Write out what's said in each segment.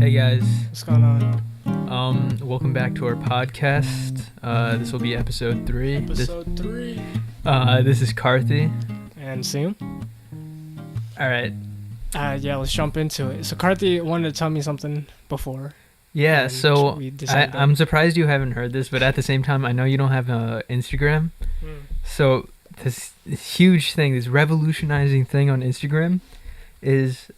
Hey guys, What's going on? welcome back to our podcast. This will be episode 3. Episode 3. This is Karthi. And Sim. Alright. Yeah, let's jump into it. So Karthi wanted to tell me something before. Yeah, and so we decided I'm surprised you haven't heard this, but at the same time, I know you don't have Instagram. So this huge thing, this revolutionizing thing on Instagram is,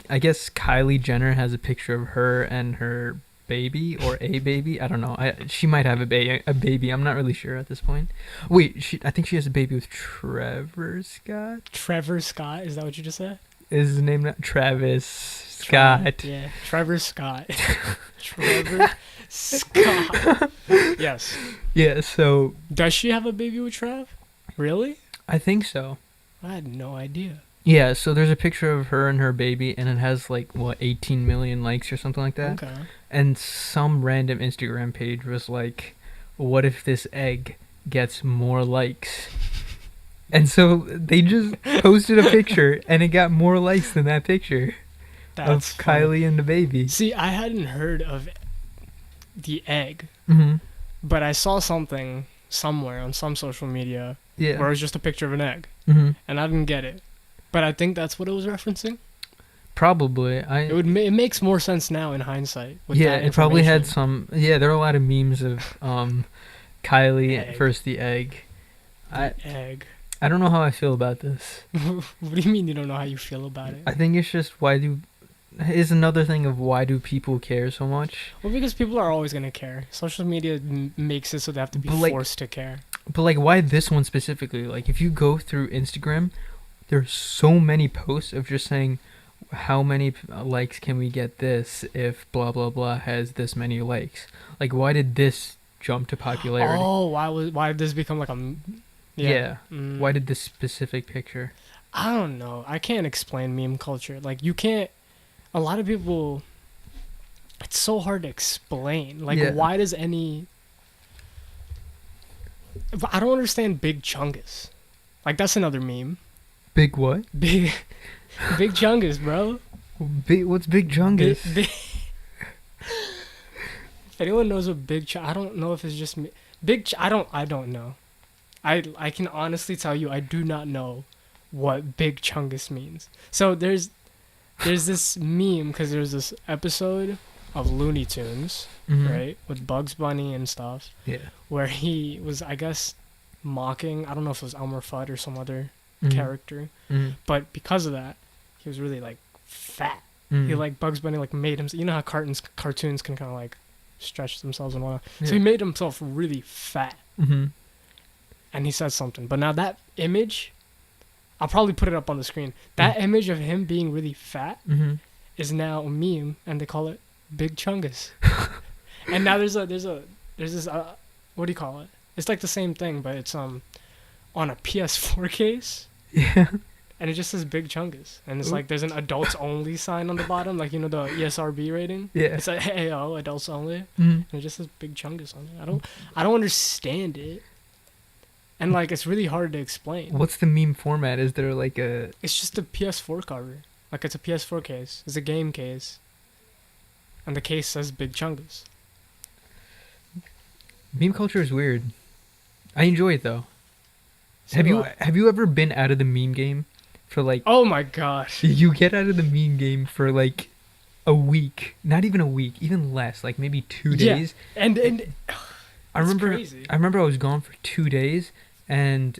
I guess Kylie Jenner has a picture of her and her baby, or a baby. I don't know. She might have a baby. I'm not really sure at this point. Wait, I think she has a baby with Trevor Scott. Trevor Scott, is that what you just said? Is his name not Travis Scott? Yeah, Trevor Scott. Trevor Scott. Yes. Yeah, so Does she have a baby with Trev? Really? I think so. I had no idea. Yeah, so there's a picture of her and her baby, and it has 18 million likes or something like that. Okay. And some random Instagram page was like, what if this egg gets more likes? And so they just posted a picture, and it got more likes than that picture of funny. Kylie and the baby. See, I hadn't heard of the egg, Mm-hmm. but I saw something somewhere on some social media Yeah. where it was just a picture of an egg, Mm-hmm. and I didn't get it. But I think that's what it was referencing. Probably. It makes more sense now in hindsight. With Yeah, that it probably had information. some. Yeah, there are a lot of memes of Kylie Egg. versus the egg. Egg. I don't know how I feel about this. What do you mean you don't know how you feel about it? I think it's just is another thing of why do people care so much? Well, because people are always gonna care. Social media makes it so they have to be But, forced to care. But why this one specifically? Like, if you go through Instagram, there's so many posts of just saying, how many likes can we get this if blah blah blah has this many likes? Like, why did this jump to popularity? Oh, why did this become like a? Yeah. Mm. Why did this specific picture? I don't know. I can't explain meme culture. Like, you can't. A lot of people. It's so hard to explain. Like, Yeah. why does any? I don't understand Big Chungus. Like, that's another meme. Big what? Big Chungus, bro. What's Big Chungus? If anyone knows what I don't know if it's just me. I don't know. I can honestly tell you I do not know what Big Chungus means. So there's this meme because there's this episode of Looney Tunes, Mhm. right, with Bugs Bunny and stuff, Yeah. where he was, I guess, mocking. I don't know if it was Elmer Fudd or some other Mhm. character, Mhm. but because of that, he was really fat. Mhm. He Bugs Bunny made him. You know how cartoons can kind of stretch themselves and whatnot. Yeah. So he made himself really fat, Mhm. and he said something. But now that image, I'll probably put it up on the screen. That image of him being really fat Mhm. is now a meme, and they call it Big Chungus. And now there's this what do you call it? It's like the same thing, but it's on a PS4 case. Yeah. And it just says Big Chungus. And it's Ooh. there's an adults only sign on the bottom, the ESRB rating. Yeah. It's like AO, adults only. Mhm. And it just says Big Chungus on it. I don't understand it. And it's really hard to explain. What's the meme format? Is there a? It's just a PS4 cover. It's a PS4 case. It's a game case. And the case says Big Chungus. Meme culture is weird. I enjoy it though. So Have do you I. have you ever been out of the meme game for Oh my gosh. You get out of the meme game for a week, not even a week, even less, maybe 2 Yeah. days. And I remember crazy. I remember I was gone for 2 days, and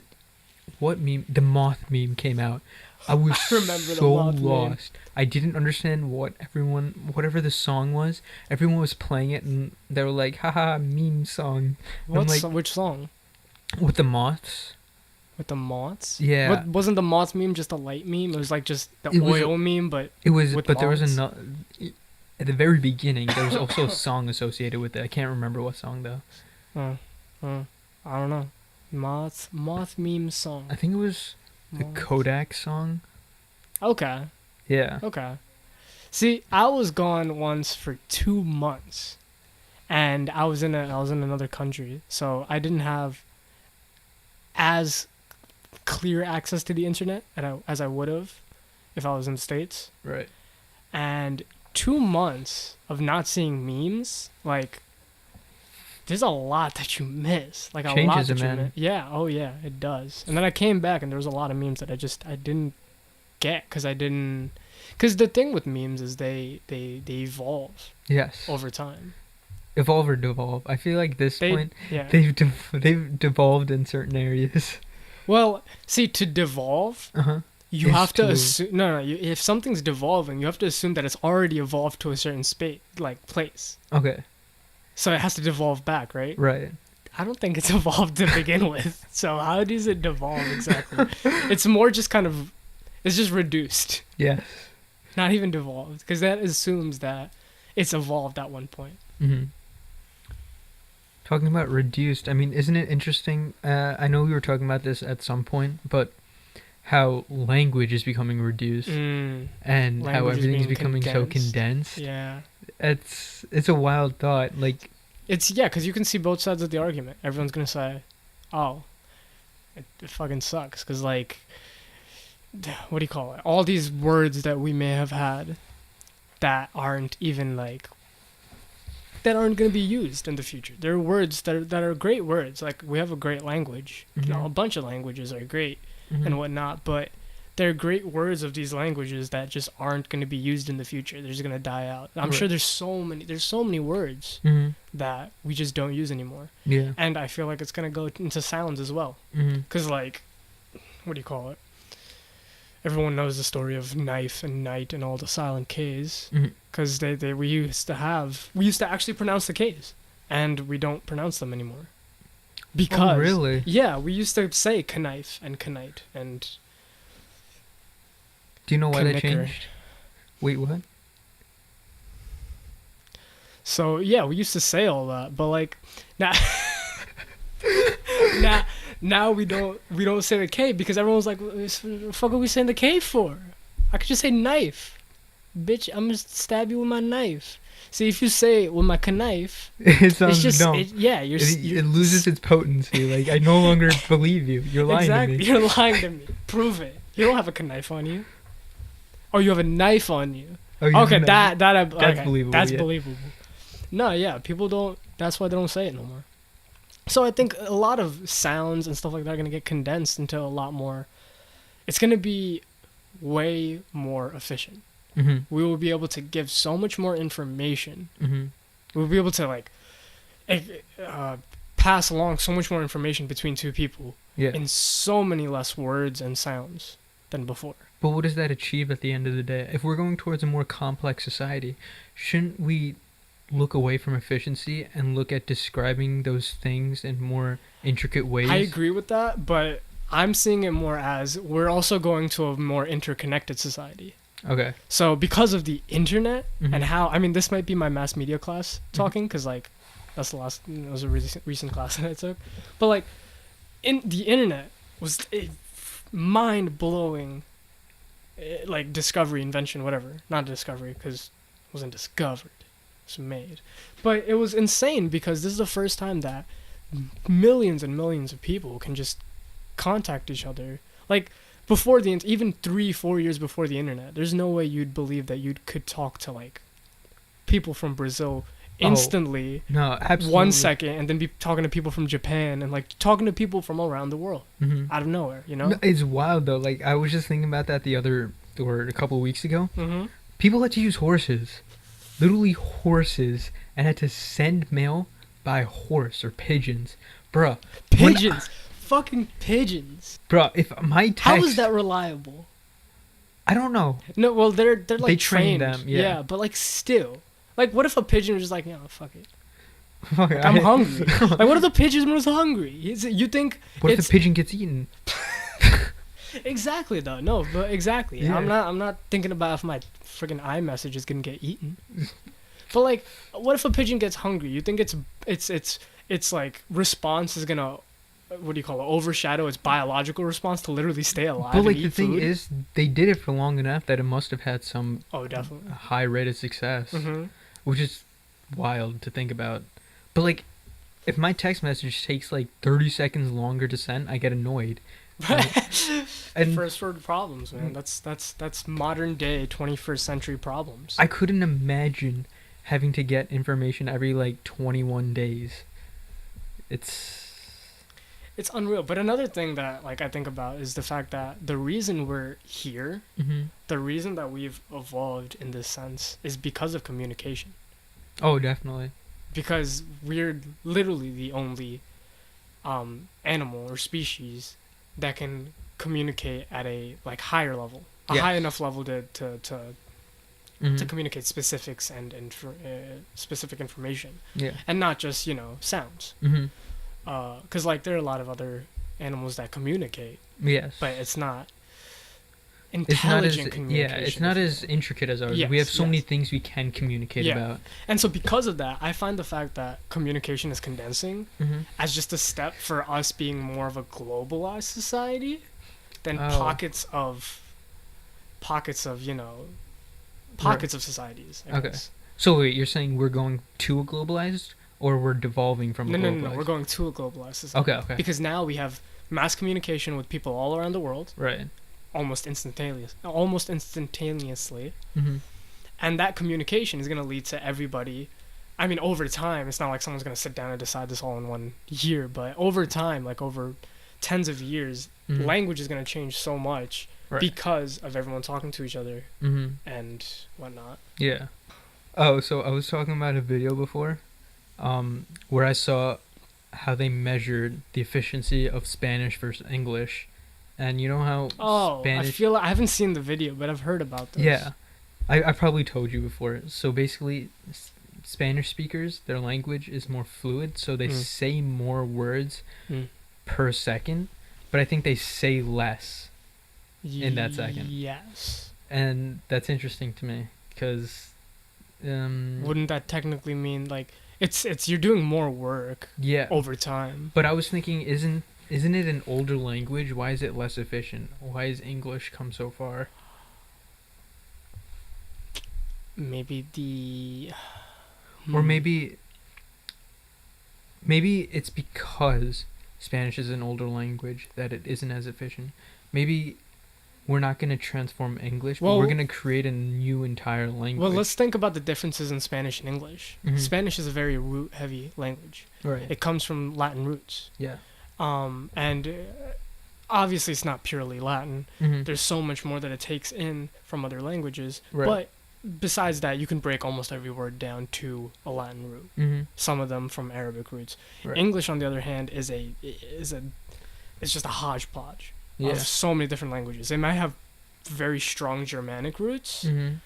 what meme? The moth meme came out. I was I remember the so moth meme. lost. I didn't understand whatever the song was. Everyone was playing it, and they were like, "Haha, meme song." Which song? With the moths. With the moths? Yeah. Wasn't the moth meme just a light meme? It was just the It was- oil meme, but It was, with but there was moths? another. At the very beginning, there was also a song associated with it. I can't remember what song though. I don't know. Moth meme song. I think it was the Moth. Kodak song. Okay. Yeah. Okay. See, I was gone once for 2 months, and I was in another country, so I didn't have as clear access to the internet as I would have if I was in the States. Right. And 2 months of not seeing memes, like, there's a lot that you miss. Like, a lot Changes that it, you man. miss. Yeah, oh yeah, it does. And then I came back and there was a lot of memes that I didn't get because the thing with memes is they evolve Yes. over time. Evolve or devolve. I feel like this point Yeah. they've devolved in certain areas. Well, see, to devolve, Uh-huh. you It's have to to- assume. No, if something's devolving, you have to assume that it's already evolved to a certain place. Okay. So it has to devolve back, right? Right. I don't think it's evolved to begin with. So how does it devolve exactly? It's more just kind of, it's just reduced, Yes. not even devolved, because that assumes that it's evolved at one point. Mhm. Talking about reduced, I mean, isn't it interesting? I know we were talking about this at some point, but how language is becoming reduced and how Language is everything's being becoming so condensed. condensed. Yeah. It's a wild thought. Like, It's, yeah, because you can see both sides of the argument. Everyone's going to say, oh, it fucking sucks. Because, like, what do you call it? All these words that we may have had that aren't even, like, that aren't going to be used in the future. There are words that are great words. Like, we have a great language. You know, a bunch of languages are great and whatnot, but they're great words of these languages that just aren't going to be used in the future. They're just going to die out. I'm sure there's so many words that we just don't use anymore. Yeah. And I feel like it's going to go into sounds as well. Because, like, what do you call it? Everyone knows the story of knife and night and all the silent Ks. Because we used to actually pronounce the Ks. And we don't pronounce them anymore. Because, oh, really? Yeah, we used to say knife and knight and... Do you know why that Knicker. changed? Wait, what? So yeah, we used to say all that, but like now, now we don't say the K because everyone's like, "What the fuck are we saying the K for? I could just say knife, bitch. I'm gonna stab you with my knife." See, if you say it with my knife, It sounds it's just dumb. you're It loses its potency. Like, I no longer believe you. You're lying exactly. to me. You're lying to me. Prove it. You don't have a knife on you. Oh, you have a knife on you. Oh, you Okay, know. that's That's believable, That's yeah. believable. No, yeah, people don't. That's why they don't say it no more. So I think a lot of sounds and stuff like that are gonna get condensed into a lot more. It's gonna be way more efficient. We will be able to give so much more information. We'll be able to like pass along so much more information between two people Yeah. in so many less words and sounds than before. But what does that achieve at the end of the day? If we're going towards a more complex society, shouldn't we look away from efficiency and look at describing those things in more intricate ways? I agree with that, but I'm seeing it more as we're also going to a more interconnected society. Okay. So because of the internet and how, I mean, this might be my mass media class talking because like that's the last, it was a recent class that I took. But like in the internet was a mind-blowing like discovery, invention, whatever. Not discovery because it wasn't discovered. It was made. But it was insane because this is the first time that millions and millions of people can just contact each other. Like before even 3-4 years before the internet, there's no way you'd believe that you could talk to like people from Brazil instantly. No, absolutely. 1 second and then be talking to people from Japan and like talking to people from around the world out of nowhere, you know? No, it's wild though. Like, I was just thinking about that a couple of weeks ago. People had to use horses, literally horses, and had to send mail by horse or pigeons, bruh. Pigeons. Fucking pigeons. Bruh, if my text, How is that reliable? I don't know. No, well they're like They train trained. them, yeah. But like still. Like what if a pigeon was just like, "No, fuck it. Fuck, Like, I'm hungry." Like what if the pigeon was hungry? You think What if it's the pigeon gets eaten? exactly though. No, but exactly. Yeah. I'm not thinking about if my friggin' iMessage is gonna get eaten. But like, what if a pigeon gets hungry? You think its like response is gonna, what do you call it, overshadow its biological response to literally stay alive? But and like eat the thing food? is, they did it for long enough that it must have had some Oh, definitely. high rate of success, which is wild to think about. But like, if my text message takes like 30 seconds longer to send, I get annoyed. And First world problems, man. That's modern day 21st century problems. I couldn't imagine having to get information every like 21 days. It's unreal. But another thing that like I think about is the fact that the reason we're here, Mm-hmm. the reason that we've evolved in this sense is because of communication. Oh, definitely. Because we're literally the only animal or species that can communicate at a like higher level, a Yes. high enough level to Mm-hmm. communicate specifics and specific information, Yeah. and not just sounds. Mm-hmm. Because like there are a lot of other animals that communicate, Yes. but it's not It's not as intelligent communication. it's not as intricate as ours. We have Yes, so many yes. things we can communicate Yeah. about. And so because of that, I find the fact that communication is condensing Mm-hmm. as just a step for us being more of a globalized society than Oh. pockets of pockets of societies. I Okay. guess. So wait, you're saying we're going to a globalized, or we're devolving from a No, globalized? we're going to a globalized society. Okay. Because now we have mass communication with people all around the world, Right. almost instantaneously, Mm-hmm. and that communication is going to lead to everybody. I mean, over time, it's not like someone's going to sit down and decide this all in 1 year, but over time, like over tens of years, Mm-hmm. language is going to change so much Right. because of everyone talking to each other Mm-hmm. and whatnot. Yeah. Oh, so I was talking about a video before, where I saw how they measured the efficiency of Spanish versus English, and you know how Oh, Spanish. I haven't seen the video, but I've heard about this. Yeah, I probably told you before. So basically, Spanish speakers, their language is more fluid, so they say more words Mm. per second, but I think they say less, in that second. Yes. and that's interesting to me because. Wouldn't that technically mean like it's you're doing more work Yeah. over time? But I was thinking, isn't it an older language? Why is it less efficient? Why has English come so far? Maybe the Or maybe it's because Spanish is an older language that it isn't as efficient. Maybe we're not going to transform English, but Well- we're going to create a new entire language. Well, let's think about the differences in Spanish and English. Mhm. Spanish is a very root-heavy language. Right. It comes from Latin roots. Yeah. And obviously it's not purely Latin. Mm-hmm. There's so much more that it takes in from other languages. Right. But besides that, you can break almost every word down to a Latin root. Mm-hmm. Some of them from Arabic roots. Right. English, on the other hand, it's just a hodgepodge Yeah. of so many different languages. It might have very strong Germanic roots, Mm-hmm.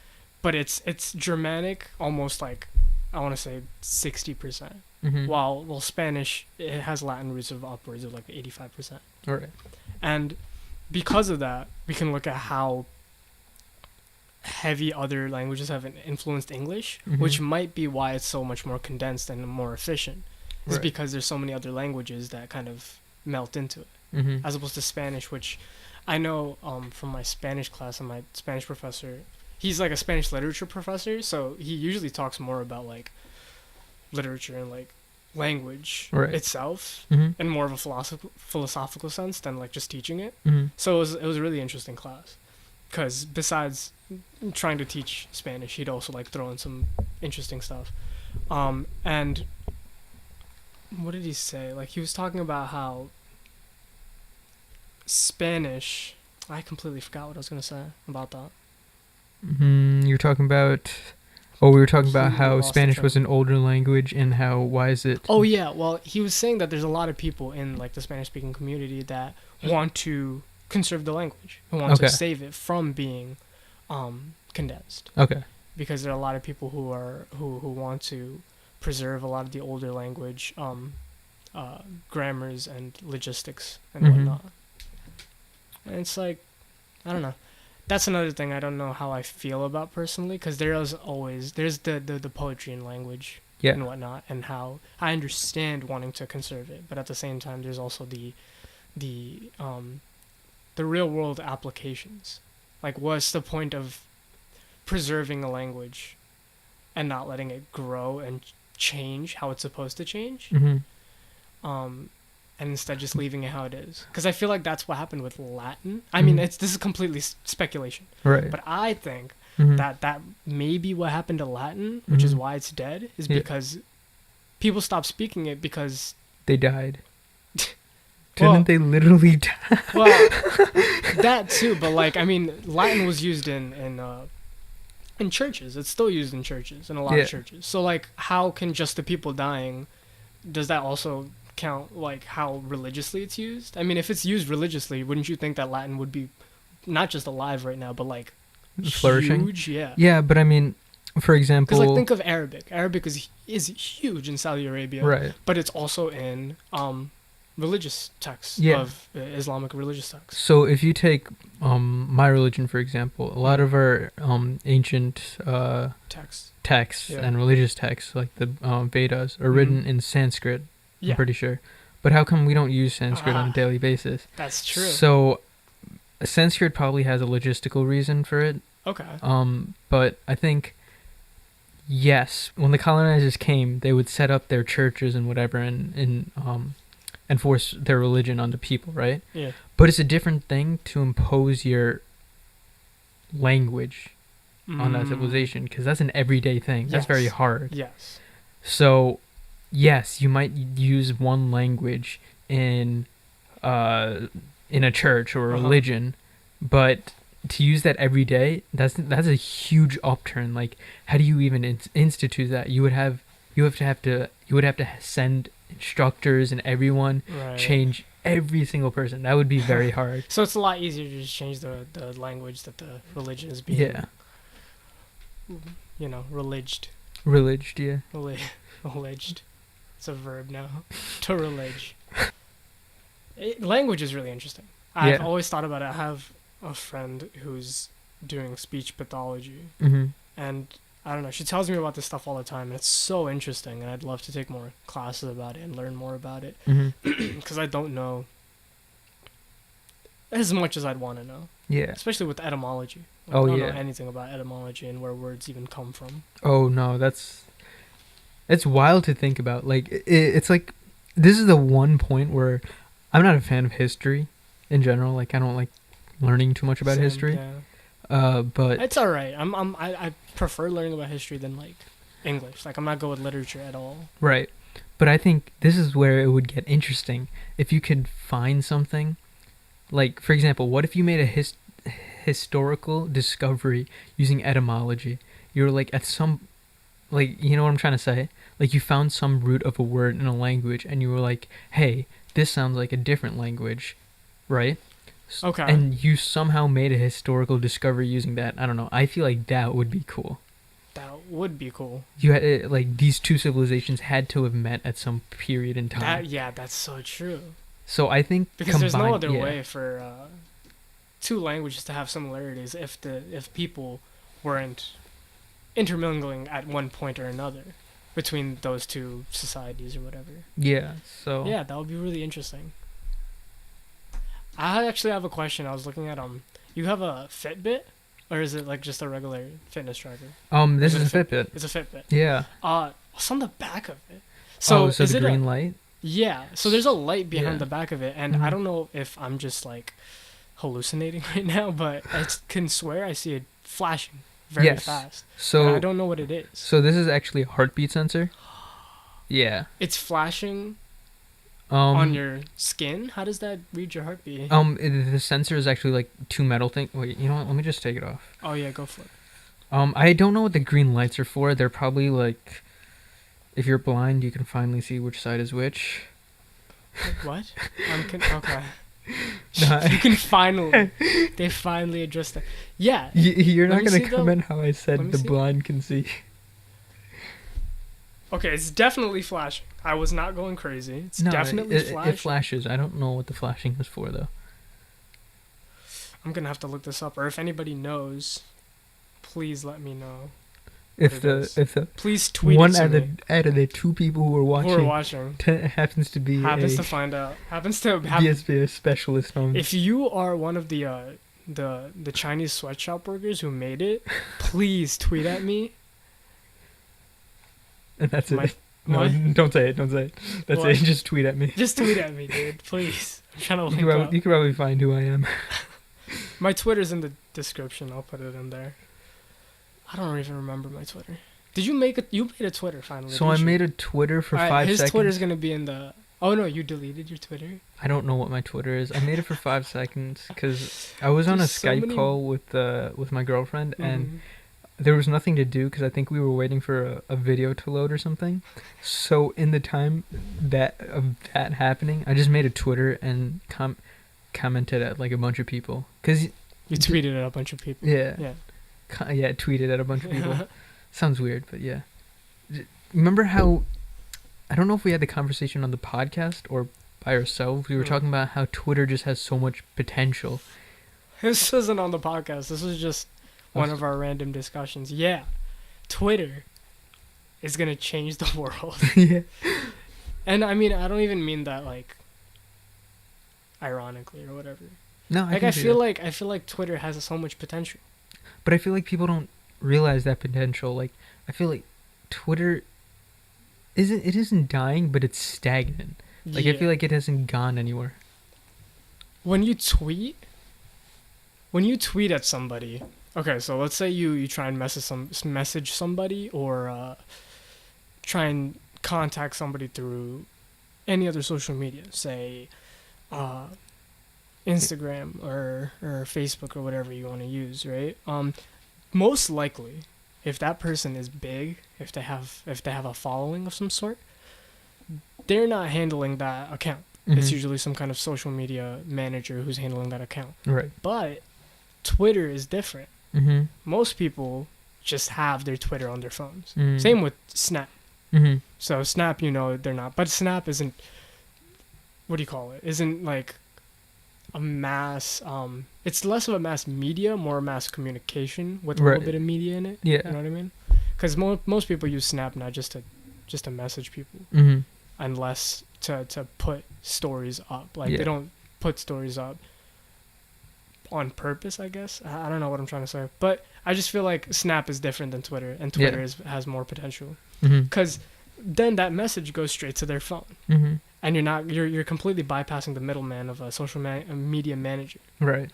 but it's Germanic almost like I want to say 60%. Mm-hmm. While Spanish, it has Latin roots of upwards of like 85%. All right. And because of that, we can look at how heavy other languages have influenced English, Mhm. which might be why it's so much more condensed and more efficient. It's Right. because there's so many other languages that kind of melt into it, Mm-hmm. as opposed to Spanish, which I know from my Spanish class and my Spanish professor. He's like a Spanish literature professor, so he usually talks more about like literature and like language Right. itself Mm-hmm. in more of a philosophical sense than like just teaching it. Mm-hmm. So it was a really interesting class, because besides trying to teach Spanish, he'd also like throw in some interesting stuff. And what did he say? Like he was talking about how Spanish. I completely forgot what I was gonna say about that. You're talking about. Oh, we were talking about Completely how lost the Spanish train. was an older language and how why is it? Oh yeah, well he was saying that there's a lot of people in like the Spanish speaking community that want to conserve the language, who want Okay. to save it from being condensed. Okay. Because there are a lot of people who want to preserve a lot of the older language grammars and logistics and Mhm. whatnot. And it's like, I don't know. That's another thing I don't know how I feel about personally, because there's the poetry in language Yeah. and whatnot, and how I understand wanting to conserve it, but at the same time there's also the real world applications. Like, what's the point of preserving a language and not letting it grow and change how it's supposed to change? Mm-hmm. and instead just leaving it how it is. Because I feel like that's what happened with Latin. I mean, this is completely speculation. Right. But I think Mhm. that may be what happened to Latin, which is Mhm. why it's dead, is Yeah. because people stopped speaking it because... They died. Well- Didn't they literally die? Well, that too, but like, I mean, Latin was used in churches. It's still used in churches, in a lot Yeah. of churches. So like, how can just the people dying, does that also count like how religiously it's used? I mean, if it's used religiously, wouldn't you think that Latin would be not just alive right now, but like Flourishing? huge? Yeah. Yeah, but I mean, for example, Because like, think of Arabic. Arabic is huge in Saudi Arabia, right. but it's also in religious texts Yeah. of Islamic religious texts. So if you take my religion, for example, a lot of our ancient Texts. texts Yeah. and religious texts, like the Vedas, are written in Sanskrit. Yeah. I'm pretty sure. But how come we don't use Sanskrit on a daily basis? That's true. So Sanskrit probably has a logistical reason for it. Okay. But I think, yes, when the colonizers came, they would set up their churches and whatever and enforce their religion on the people, right? Yeah. But it's a different thing to impose your language on that civilization, because that's an everyday thing. That's very Yes. hard. Yes. So, yes, you might use one language in a church or a religion, but to use that every day, that's a huge upturn. Like, how do you even institute that? You would have to send instructors and everyone Right. change every single person. That would be very hard. So it's a lot easier to just change the language that the religion is being, Yeah, religed. religed. Yeah. Alleged. It's a verb now. To relege. Language is really interesting. I've Yeah. always thought about it. I have a friend who's doing speech pathology, Mm-hmm. and I don't know, she tells me about this stuff all the time, and it's so interesting, and I'd love to take more classes about it and learn more about it, Mm-hmm. because I don't know as much as I'd want to know, Yeah. especially with etymology. Like, Oh, I don't yeah. know anything about etymology and where words even come from. Oh no, it's wild to think about. Like it's like this is the one point where I'm not a fan of history in general. Like I don't like learning too much about Same, history. yeah. But It's alright. I prefer learning about history than like English. Like I'm not good with literature at all. right. But I think this is where it would get interesting if you could find something. Like for example, what if you made a historical discovery using etymology? You're like at some, like, you know what I'm trying to say? Like you found some root of a word in a language and you were like, hey, this sounds like a different language, right? Okay. And you somehow made a historical discovery using that. I don't know. I feel like that would be cool. That would be cool. You had like these two civilizations had to have met at some period in time. That's so true. So I think Because there's no combined- other yeah. way for two languages to have similarities if people weren't intermingling at one point or another between those two societies or whatever. Yeah. So Yeah, that would be really interesting. I actually have a question. I was looking at you have a Fitbit, or is it like just a regular fitness tracker? This Is is it a a Fitbit. It's a Fitbit. Yeah. What's on the back of it? So so is the it green light. Yeah, so there's a light behind Yeah. the back of it, and Mhm. I don't know if I'm just like hallucinating right now, but I can swear I see it flashing very Yes. fast. And So I don't know what it is. so this is actually a heartbeat sensor. Yeah. It's flashing Um. on your skin. How does that read your heartbeat? The sensor is actually like two metal things. Wait, you know what? Let me just take it off. Oh yeah, go for it. I don't know what the green lights are for. They're probably like, if you're blind, you can finally see which side is which. What? Okay. Nah. You can finally. They finally addressed that. Yeah. You're Let not me gonna see the- comment how I let said me the see. blind can see. Okay, it's definitely flashing. I was not going crazy. It's No, definitely it flashing. flashes. I don't know what the flashing is for though. I'm gonna have to look this up, or if anybody knows, please let me know. If it the is. if the Please tweet one it to out me. of the two people who are watching, Who are watching happens to be happens a to find out. Happens to have. DSP specialist on. If you are one of the Chinese sweatshop workers who made it, please tweet at me. And that's My it. No, What? don't say it. Don't say it. That's What? it. Just tweet at me. Just tweet at me, dude. Please. I'm trying to You link can, probably, up. you can probably find who I am. My Twitter's in the description. I'll put it in there. I don't even remember my Twitter. Did you make you made a Twitter finally? So I made a Twitter for 5 his seconds. Twitter's gonna be in the. Oh no, you deleted your Twitter. I don't know what my Twitter is. I made it for 5 seconds because I was on a There's so Skype many- call with my girlfriend, and Mhm. there was nothing to do because I think we were waiting for a video to load or something. So in the time of that happening, I just made a Twitter and commented at like a bunch of people. Cause You tweeted at a bunch of people. yeah, Yeah. yeah, tweeted at a bunch of people. Sounds weird, but yeah. Remember how? I don't know if we had the conversation on the podcast or by ourselves. We were talking about how Twitter just has so much potential. This wasn't on the podcast. This was just one Oh. of our random discussions. Yeah, Twitter is gonna change the world. Yeah. And I mean, I don't even mean that like ironically or whatever. No, Like can I see feel that. like Twitter has so much potential. But I feel like people don't realize that potential. Like I feel like Twitter isn't dying, but it's stagnant. Like I Yeah. feel like it hasn't gone anywhere. when you tweet at somebody, okay, so let's say you try and message somebody or try and contact somebody through any other social media, say Instagram or Facebook or whatever you want to use, right? Most likely, if that person is big, if they have a following of some sort, they're not handling that account. It's Mhm. usually some kind of social media manager who's handling that account. Right. But Twitter is different. Mhm. Most people just have their Twitter on their phones. Mhm. Same with Snap. Mhm. So Snap, they're not. But Snap isn't, what do you call it? Isn't like a mass, it's less of a mass media, more a mass communication with a Right. little bit of media in it. Yeah. You know what I mean? Because most people use Snap now just to message people, Mhm. unless to put stories up. Like Yeah. they don't put stories up on purpose, I guess. I don't know what I'm trying to say, but I just feel like Snap is different than Twitter, and Twitter Yeah. has more potential Mhm. because then that message goes straight to their phone, Mhm. and you're completely bypassing the middleman of a social media manager, Right.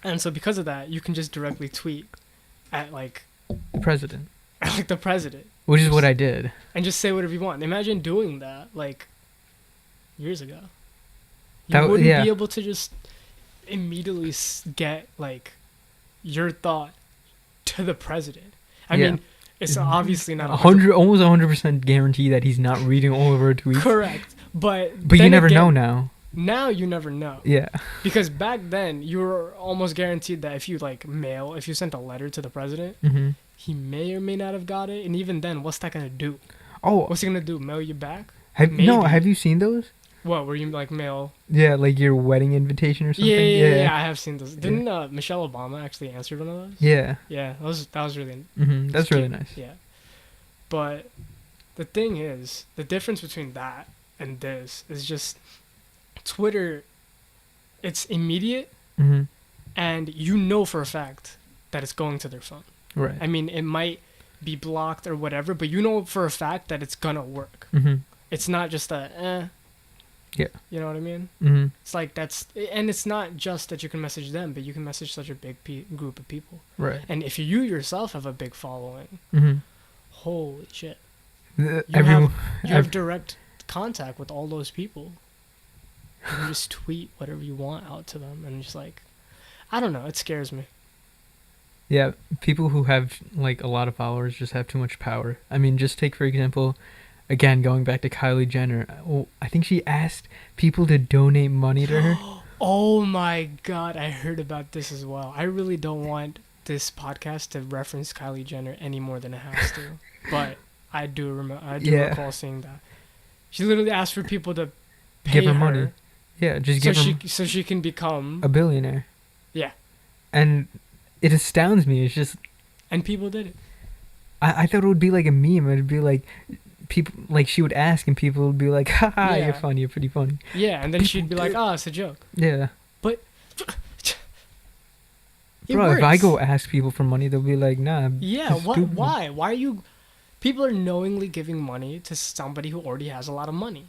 and so because of that, you can just directly tweet at The president, the president, which is what I did. and just say whatever you want. Imagine doing that years ago. You That wouldn't yeah. be able to just immediately get your thought to the president. I Yeah. mean, it's obviously not 100, almost 100% guarantee that he's not reading all of our tweets. correct, but But you then never again, know now. Now you never know, Yeah. because back then you were almost guaranteed that if you sent a letter to the president, Mhm. he may or may not have got it, and even then, what's that gonna do? Oh, What's he gonna do? Mail you back? no. maybe. Have you seen those? What were you mail? Yeah, like your wedding invitation or something. Yeah, I have seen those. Didn't Michelle Obama actually answer one of those? Yeah. Yeah, that was really Mhm. That's really cute. nice. Yeah. But the thing is, the difference between that and this is just Twitter, it's immediate, Mhm. and you know for a fact that it's going to their phone. Right. I mean, it might be blocked or whatever, but you know for a fact that it's gonna work. Mhm. It's not just a Yeah. You know what I mean? Mhm. It's and it's not just that you can message them, but you can message such a big group of people. Right. And if you yourself have a big following, Mhm. holy shit. Everyone. You have direct contact with all those people. You can just tweet whatever you want out to them, and just I don't know, it scares me. Yeah, people who have like a lot of followers just have too much power. I mean, just take for example, again going back to Kylie Jenner. Well, I think she asked people to donate money to her. Oh my god, I heard about this as well. I really don't want this podcast to reference Kylie Jenner any more than it has to, but I do recall seeing that. She literally asked for people to pay Give her money. Yeah, just give her so she can become a billionaire. Yeah. And it astounds me. It's just and people did it. I thought it would be like a meme. It'd be like people like she would ask and people would be like, haha, Yeah. you're funny, you're pretty funny. Yeah, and then People she'd be like, it's a joke. Yeah. But Bro, if I go ask people for money, they'll be like, nah. Yeah, it's what? stupid. Why? Why are you? People are knowingly giving money to somebody who already has a lot of money.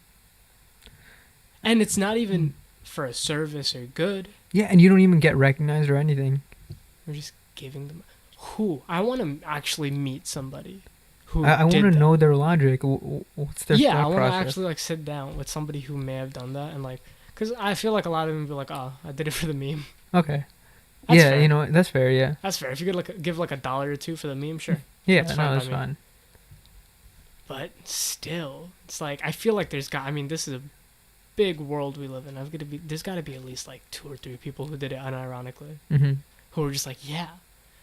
And it's not even for a service or good. Yeah, and you don't even get recognized or anything. We're just giving them. Who? I want to actually meet somebody who I want to know their logic. What's their yeah, thought I want to process? actually like sit down with somebody who may have done that and like, because I feel like a lot of them be like, oh, I did it for the meme. Okay. That's yeah, fair. you know, that's fair, yeah. That's fair. If you could like give like $1 or $2 for the meme, sure. Yeah, That's no, fine by that's me. fine. But still, it's like I feel like I mean, this is a big world we live in. There's got to be at least like 2 or 3 people who did it unironically, Mm-hmm. who were just like, yeah,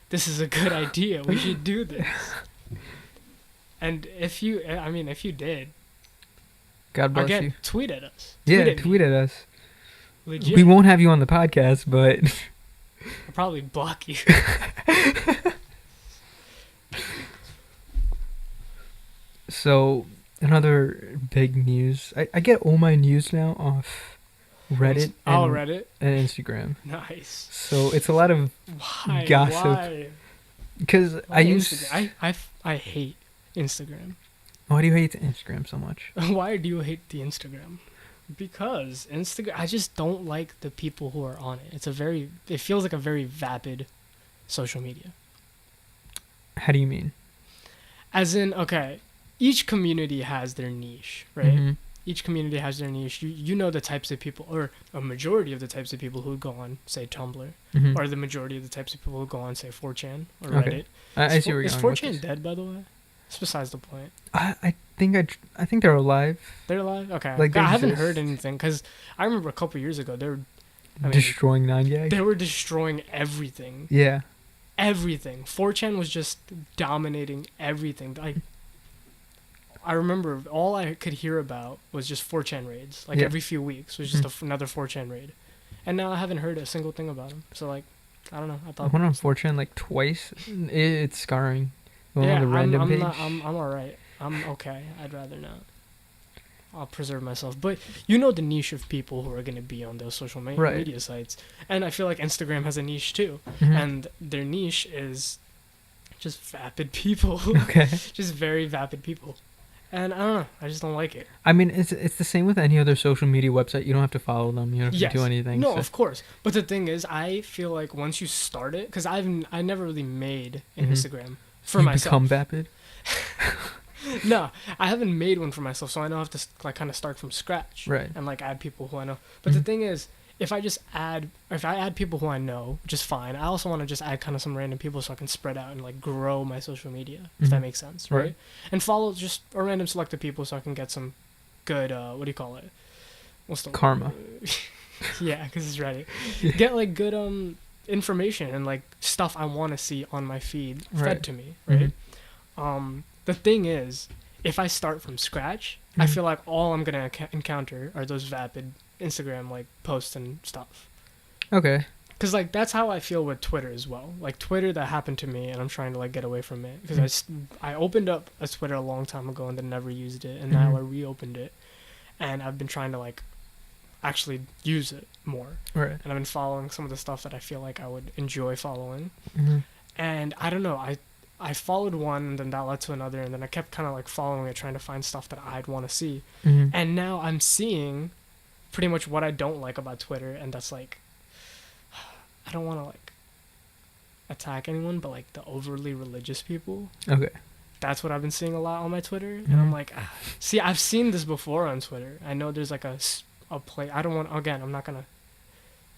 this is a good idea. We should do this. And if you did, God bless again, you. tweet at us. Yeah, tweet at us. Legit. We won't have you on the podcast, but I'll probably block you. So another big news. I get all my news now off Reddit and, Reddit and Instagram. Nice. So it's a lot of Why? gossip. Why? Because I use. Instagram? I hate Instagram. Why do you hate Instagram so much? Why do you hate the Instagram? Because Instagram, I just don't like the people who are on it. It feels like a very vapid social media. How do you mean? As in, okay, each community has their niche, right? Mm-hmm. Each community has their niche. You know the types of people, or a majority of the types of people who go on, say, Tumblr, Mm-hmm. or the majority of the types of people who go on, say, 4chan or Okay. Reddit. I see where you're Is going with 4chan this. dead, by the way? It's besides the point. I think they're alive. They're alive? Okay. Like, they I haven't exist. heard anything, because I remember a couple years ago, Destroying 9gag. they were destroying everything. Yeah. Everything. 4chan was just dominating everything. I remember all I could hear about was just 4chan raids. Like Yeah. every few weeks was just another 4chan raid. And now I haven't heard a single thing about them. So like, I don't know. I I thought. went on 4chan like twice. It's scarring. Going Yeah, on the random page. I'm alright. I'm okay. I'd rather not. I'll preserve myself. But you know the niche of people who are going to be on those social Right. media sites. And I feel like Instagram has a niche too. Mhm. And their niche is just vapid people. Okay. Just very vapid people. And I don't know. I just don't like it. I mean, it's the same with any other social media website. You don't have to follow them. You don't have Yes. to do anything. No, so- of course. But the thing is, I feel like once you start it, because I never really made an Mhm. Instagram for you myself. become vapid. No, I haven't made one for myself, so I know I have to like kind of start from scratch. Right. And like add people who I know. But the Mhm. thing is, if I add people who I know, which is fine. I also want to just add kind of some random people so I can spread out and like grow my social media, if that Mhm. makes sense, right? Right. And follow just a random select of people so I can get some good what do you call it? What's the Karma. Yeah, because it's Reddit. Yeah. Get like good information and like stuff I want to see on my feed fed Right. to me, right? Mhm. The thing is, if I start from scratch, I Mhm. feel like all I'm gonna encounter are those vapid Instagram like posts and stuff. Okay. Cause like that's how I feel with Twitter as well. Like Twitter, that happened to me, and I'm trying to like get away from it because I opened up a Twitter a long time ago and then never used it, and now Mhm. I reopened it, and I've been trying to like actually use it more, Right. and I've been following some of the stuff that I feel like I would enjoy following, Mm-hmm. and I don't know, I followed one and then that led to another, and then I kept kind of like following it, trying to find stuff that I'd want to see, Mm-hmm. and now I'm seeing pretty much what I don't like about Twitter, and that's like, I don't want to like attack anyone, but like the overly religious people. Okay. That's what I've been seeing a lot on my Twitter, and I'm Mhm. like, see, I've seen this before on Twitter. I know there's like a play. I don't want, again, I'm not gonna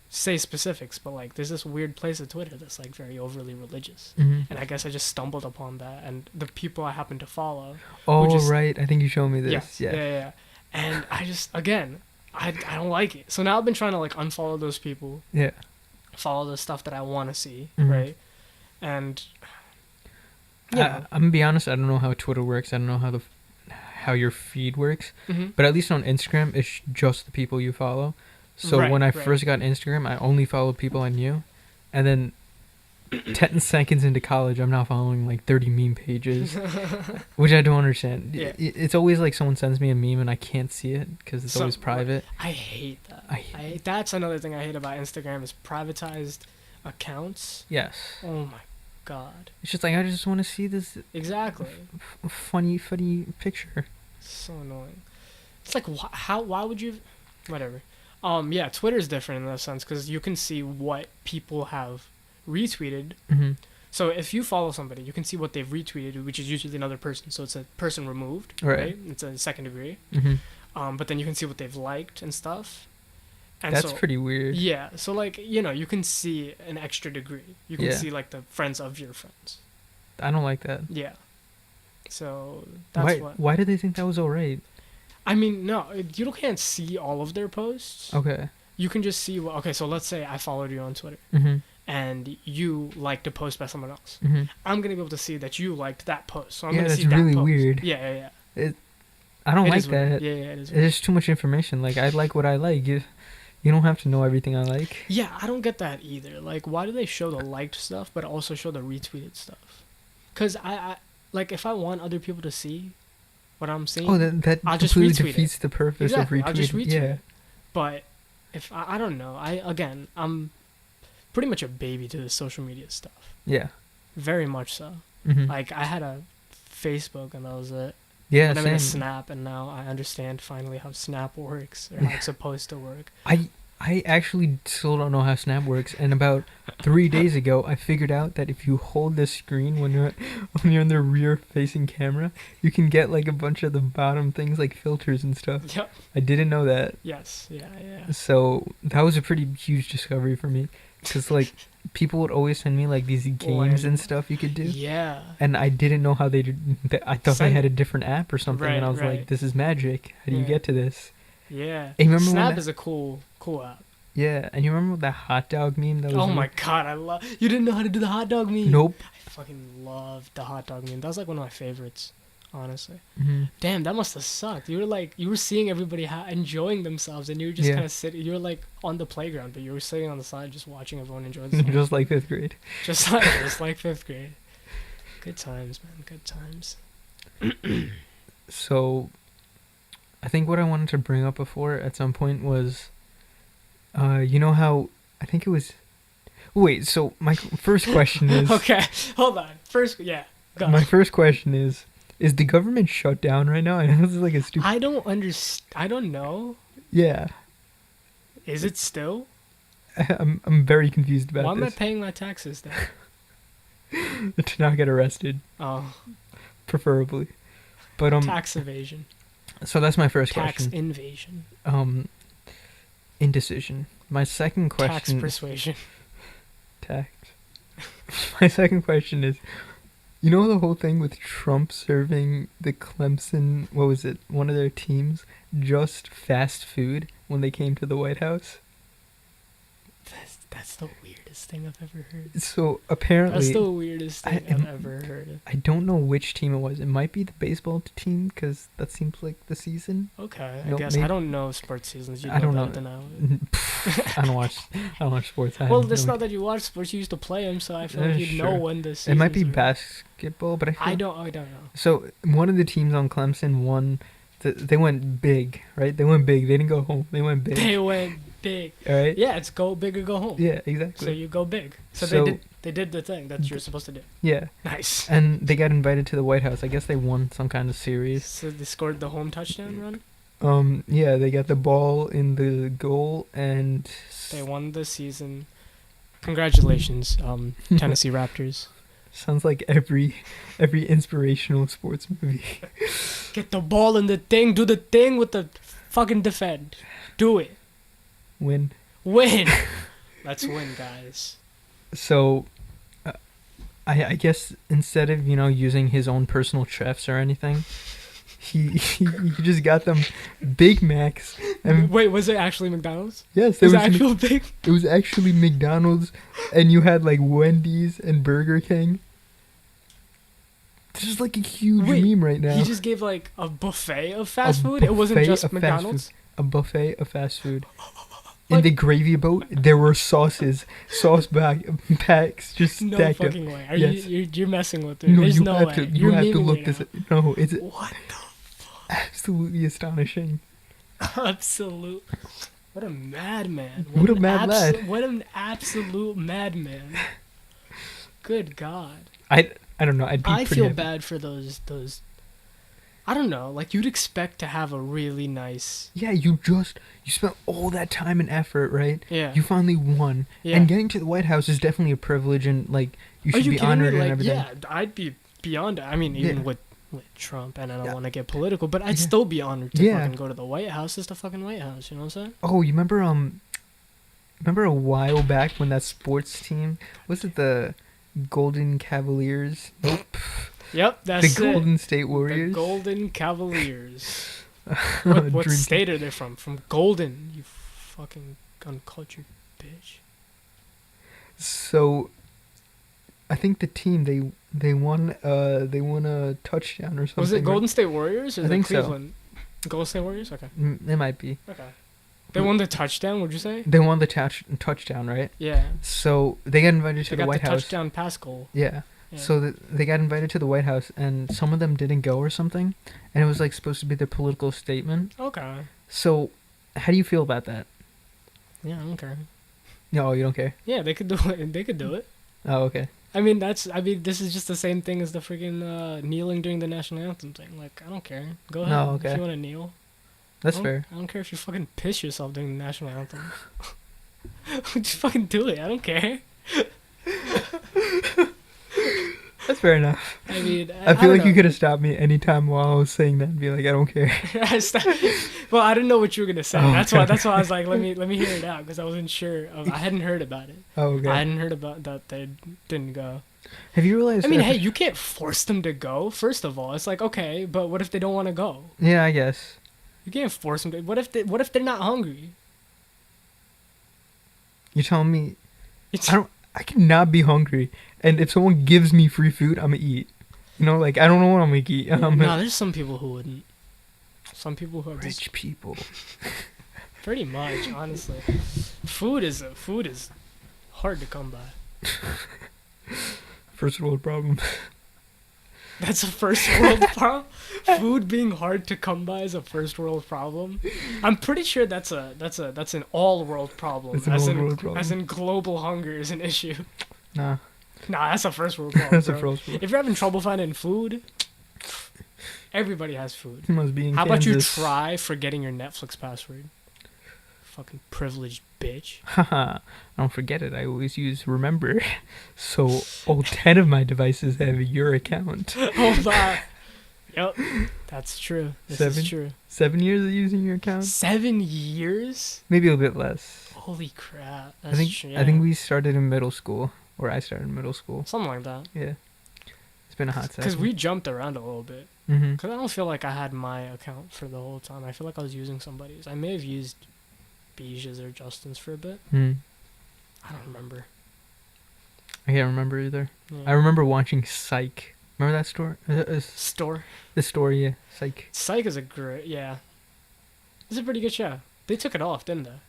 say specifics, but like there's this weird place at Twitter that's like very overly religious, Mm-hmm. and I guess I just stumbled upon that, and the people I happen to follow. Oh, just- right. I think you showed me this. Yes, Yeah. yeah. And I just, again, I don't like it. So now I've been trying to like unfollow those people, Yeah. follow the stuff that I want to see, Mhm. right? And yeah, I'm gonna be honest. I don't know how Twitter works. I don't know how your feed works. mhm. But at least on Instagram, it's just the people you follow. So Right, when I right. first got Instagram, I only followed people I knew, and then 10 seconds into college, I'm now following like 30 meme pages, which I don't understand. Yeah. It's always like someone sends me a meme and I can't see it because it's So- always private. I hate that. I- That's another thing I hate about Instagram is privatized accounts. Yes. Oh my God. It's just like I just want to see this Exactly. funny picture. So annoying. It's like why would you whatever. Yeah, Twitter's different in that sense because you can see what people have retweeted. Mm-hmm. So if you follow somebody, you can see what they've retweeted, which is usually another person. So it's a person removed, right? It's a second degree. Mm-hmm. But then you can see what they've liked and stuff. And That's so, pretty weird. Yeah. So like, you know, you can see an extra degree. You can see like the friends of your friends. I don't like that. Yeah. So that's why did they think that was alright? I mean, no, you can't see all of their posts. Okay. You can just see. Okay, so let's say I followed you on Twitter, and you liked a post by someone else. I'm gonna be able to see that you liked that post. So I'm gonna see that really post. Weird. Yeah. I don't like that. Weird. Yeah, it is. There's too much information. Like I like what I like. You don't have to know everything I like. Yeah, I don't get that either. Like, why do they show the liked stuff but also show the retweeted stuff? Because I like if I want other people to see what I'm seeing. Oh, that completely defeats the purpose of retweeting. I'll just retweet it. But if I don't know, I'm pretty much a baby to the social media stuff. Yeah. Very much so. Mm-hmm. Like I had a Facebook and that was it. Yeah, and I'm same. in a Snap, and now I understand finally how Snap works or how it's supposed to work. I actually still don't know how Snap works, and about 3 days ago, I figured out that if you hold the screen when you're in the rear-facing camera, you can get like a bunch of the bottom things like filters and stuff. Yep. I didn't know that. Yes. Yeah. So that was a pretty huge discovery for me, because like people would always send me like these games and stuff you could do. Yeah. And I didn't know how they did. I thought they had a different app or something, and I was like, "This is magic. How do you get to this?" Yeah. And remember Snap is a cool app. Yeah, and you remember that hot dog meme that was? Oh my god, you didn't know how to do the hot dog meme. Nope. I fucking loved the hot dog meme. That was like one of my favorites, honestly. Mm-hmm. Damn, that must have sucked. You were seeing everybody enjoying themselves, and you were just kind of sitting. You were like on the playground, but you were sitting on the side, just watching everyone enjoy themselves. Just like 5th grade. Just like 5th grade. Good times, man. Good times. So, I think what I wanted to bring up before at some point was, you know how I think it was. Wait, so my first question is. Okay, hold on. First, yeah. Go. My first question is the government shut down right now? I know this is like a stupid. I don't understand. I don't know. Yeah. Is it still? I'm very confused about this. Why am I this. paying my taxes then? To not get arrested. Oh. Preferably. But tax evasion. So that's my first question. Tax invasion. Indecision. My second question. Tax persuasion. Tax. My second question is, you know the whole thing with Trump serving the Clemson, what was it, one of their teams, just fast food when they came to the White House? That's the weirdest thing I've ever heard. So apparently, that's the weirdest thing I've ever heard. I don't know which team it was. It might be the baseball team because that seems like the season. Okay, I guess I don't know sports seasons. I don't know. I don't watch sports. Well, it's not that you watch sports. You used to play them, so I feel like you know when the season. It might be basketball, but I don't know. So one of the teams on Clemson won. They went big, right? They went big. They didn't go home. They went big. They went big. All right. Yeah, it's go big or go home. Yeah, exactly. So you go big. So they did the thing that you're supposed to do. Yeah. Nice. And they got invited to the White House. I guess they won some kind of series. So they scored the home touchdown run? Yeah, they got the ball in the goal and they won the season. Congratulations, Tennessee Raptors. Sounds like every inspirational sports movie. Get the ball in the thing, do the thing with the fucking defend. Do it. Win. Let's win, guys. So, I guess instead of, using his own personal chefs or anything, he just got them Big Macs. And wait, was it actually McDonald's? Yes. It was actual Big? It was actually McDonald's, and you had like Wendy's and Burger King. This is like a huge meme right now. He just gave like a buffet of fast food? It wasn't just McDonald's? A buffet of fast food. In the gravy boat, there were sauce packs just stacked up. No fucking way. You're messing with it. No, There's you no have way. to. You have to look right this. Now. No, it's what the fuck? Absolutely astonishing. Absolute. What a madman. What a mad lad. What an absolute madman. Good God. I don't know. I feel bad for those. I don't know. Like, you'd expect to have a really nice. Yeah, you spent all that time and effort, right? Yeah. You finally won. Yeah. And getting to the White House is definitely a privilege, and like you should be honored and everything. Yeah, I'd be beyond. I mean, even with Trump, and I don't want to get political, but I'd still be honored to fucking go to the White House. It's the fucking White House. You know what I'm saying? Oh, you remember a while back when that sports team, was it the Golden Cavaliers? Nope. Yep, that's the Golden State Warriors. The Golden Cavaliers. What state are they from? From Golden, you fucking uncultured bitch. So, I think the team they won a touchdown or something. Was it Golden State Warriors or I think Cleveland? So. Golden State Warriors. Okay. It might be. Okay. They won the touchdown. Would you say? They won the touchdown, right? Yeah. So they got invited to the White House. Touchdown pass goal. Yeah. So they got invited to the White House, and some of them didn't go or something, and it was like supposed to be their political statement. Okay. So, how do you feel about that? Yeah, I don't care. No, you don't care. Yeah, they could do it. They could do it. Oh, okay. I mean, this is just the same thing as the freaking kneeling during the national anthem thing. Like, I don't care. Go ahead. No, okay. If you want to kneel. That's fair. I don't care if you fucking piss yourself during the national anthem. Just fucking do it. I don't care. That's fair enough. I mean, I feel like you could have stopped me anytime while I was saying that and be like, I don't care. Well, I didn't know what you were gonna say. Oh, that's why I was like, let me hear it out, because I wasn't sure. I hadn't heard about it. Oh, okay. I hadn't heard about that they didn't go. Have you realized? I mean, hey, you can't force them to go. First of all, it's like, okay, but what if they don't want to go? Yeah, I guess. You can't force them to. What if they're not hungry? You're telling me I cannot be hungry, and if someone gives me free food, I'm gonna eat. You know, like I don't know what I'm gonna eat. No, there's some people who wouldn't. Some people who are rich people. Pretty much, honestly. Food is hard to come by. First world problem. That's a first world problem. Food being hard to come by is a first world problem. I'm pretty sure that's an all world problem. It's an all world problem. As in global hunger is an issue. Nah, that's a first world problem. That's bro. a first world. If you're having trouble finding food, everybody has food. You must be in How Kansas. about you try forgetting your Netflix password? Fucking privileged bitch. Haha, don't forget it. I always use remember. So all 10 of my devices have your account. Hold on. Yep, that's true. This is true. 7 years of using your account? 7 years? Maybe a bit less. Holy crap. I think we started in middle school. Or I started in middle school. Something like that. Yeah. It's been a hot second. Because we jumped around a little bit. Mm-hmm. Because I don't feel like I had my account for the whole time. I feel like I was using somebody's. I may have used Beige's or Justin's for a bit. Mm. I don't remember. I can't remember either. Yeah. I remember watching Psych. Remember that store? Store? The story, yeah. Psych. Psych is a great, yeah. It's a pretty good show. They took it off, didn't they?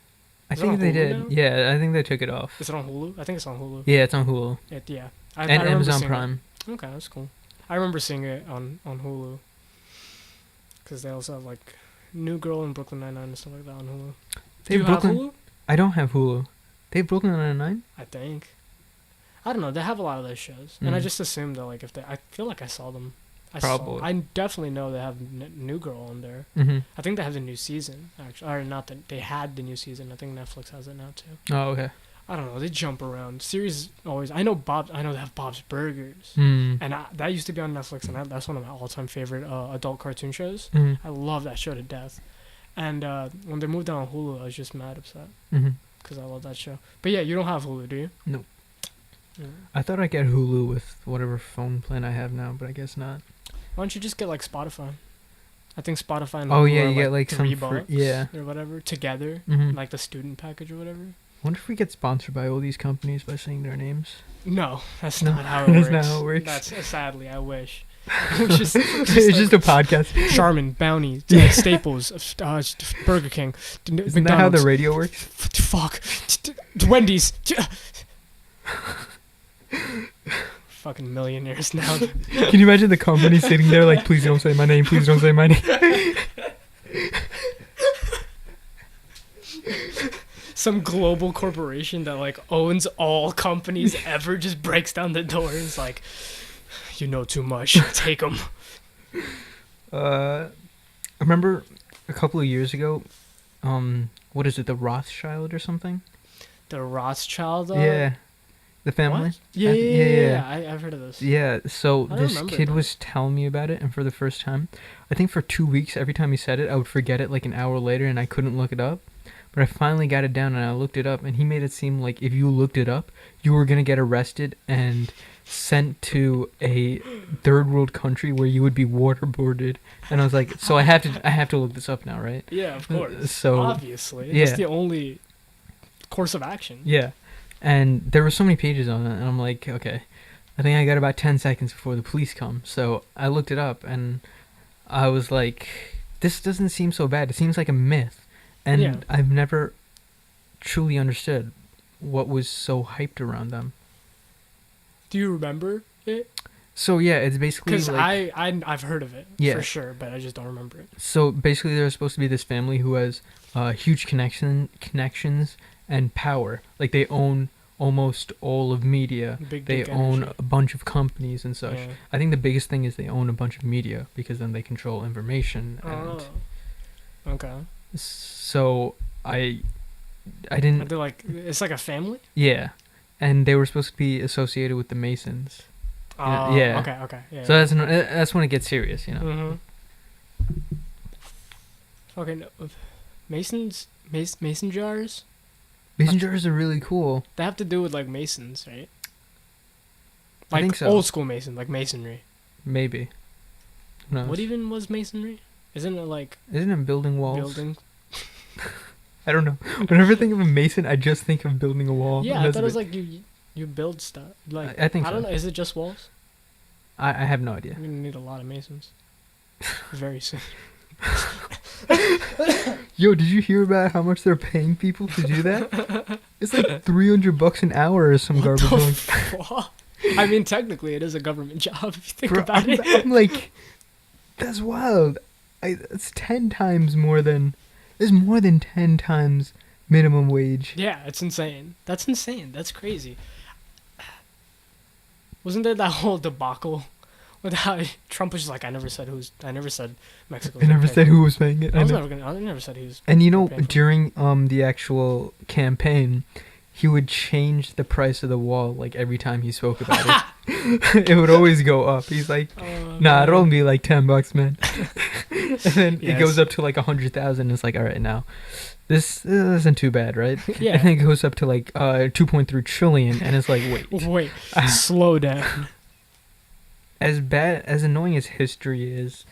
I think they did. Now? Yeah, I think they took it off. Is it on Hulu? I think it's on Hulu. Yeah, it's on Hulu. Yeah. And I Amazon Prime. Okay, that's cool. I remember seeing it on Hulu. Because they also have, like, New Girl and Brooklyn Nine-Nine and stuff like that on Hulu. Do you have Hulu? I don't have Hulu. They have Brooklyn Nine-Nine? I think. I don't know. They have a lot of those shows. And I just assumed that, like, if they... I feel like I saw them. Probably. I definitely know they have New Girl on there. Mm-hmm. I think they have the new season, actually. Or not that they had the new season. I think Netflix has it now, too. Oh, okay. I don't know. They jump around. Series always... I know they have Bob's Burgers. Mm. And that used to be on Netflix, and that's one of my all-time favorite adult cartoon shows. Mm-hmm. I love that show to death. And when they moved on Hulu, I was just mad upset. Mm-hmm. Because I love that show. But yeah, you don't have Hulu, do you? No. Yeah. I thought I'd get Hulu with whatever phone plan I have now, but I guess not. Why don't you just get, like, Spotify? I think Spotify and Hulu you are, get, like, $3 some yeah. or whatever, together. Mm-hmm. Like the student package or whatever. I wonder if we get sponsored by all these companies by saying their names. No, that's not how it works. That's not how it works. That's sadly, I wish. It's just just a podcast. Charmin, Bounty, Staples, Burger King, Isn't McDonald's. that how the radio works? Fuck. Wendy's. Fucking millionaires now. Can you imagine the company sitting there like, please don't say my name, please don't say my name. some global corporation that like owns all companies ever just breaks down the door and is like, you know too much, take them. I remember a couple of years ago, what is it, the Rothschild or something? The Rothschild. Yeah, the family. What? Yeah. I've heard of this. Yeah, so I don't this remember kid it, was telling me about it, and for the first time, I think for 2 weeks, every time he said it, I would forget it like an hour later, and I couldn't look it up. But I finally got it down, and I looked it up, and he made it seem like if you looked it up, you were gonna get arrested and sent to a third world country where you would be waterboarded. And I was like, so I have to look this up now, right? Yeah, of course. So obviously, yeah. that's the only course of action. Yeah, and there were so many pages on it, and I'm like, okay, I think I got about 10 seconds before the police come. So I looked it up, and I was like, this doesn't seem so bad. It seems like a myth. And Yeah. I've never truly understood what was so hyped around them. Do you remember it? So yeah, it's basically Because like, I've heard of it Yeah. for sure, but I just don't remember it. so basically there's supposed to be this family who has huge connections and power. Like they own almost all of media. Big They dick own energy. a bunch of companies and such. Yeah. I think the biggest thing is they own a bunch of media because then they control information. And Oh. Okay. so I Are didn't. they like it's like a family? Yeah, and they were supposed to be associated with the Masons. Oh, yeah. Okay. Yeah. So that's when it gets serious, you know. Mm-hmm. Fucking mason jars. Mason jars are really cool. They have to do with like masons, right? I Like think so. old school mason, like masonry. Maybe. Who knows? What even was masonry? Isn't it like Isn't it building walls? building? I don't know. Whenever I think of a mason, I just think of building a wall. Yeah, and I that's thought it was it. like you build stuff. Like I think I don't so. know. Is it just walls? I have no idea. I'm gonna need a lot of masons. Very soon. Yo, did you hear about how much they're paying people to do that? It's like $300 an hour or some What garbage. the Like, fuck? I mean, technically, it is a government job if you think bro, about it. I'm like, that's wild. It's 10 times more than. There's more than 10 times minimum wage. Yeah, it's insane. That's insane. That's crazy. Wasn't there that whole debacle with how Trump was just like, I never said Mexico. I never said who was paying it. I know. never said he was. And you know, paying for it. during the actual campaign, he would change the price of the wall like every time he spoke about it. It would always go up. He's like, nah, it'll only be like $10, man. And then it Yes. goes up to like 100,000. It's like, all right, now this isn't too bad, right? Yeah. And then it goes up to like 2.3 trillion, and it's like, Wait, slow down. as bad as annoying as history is,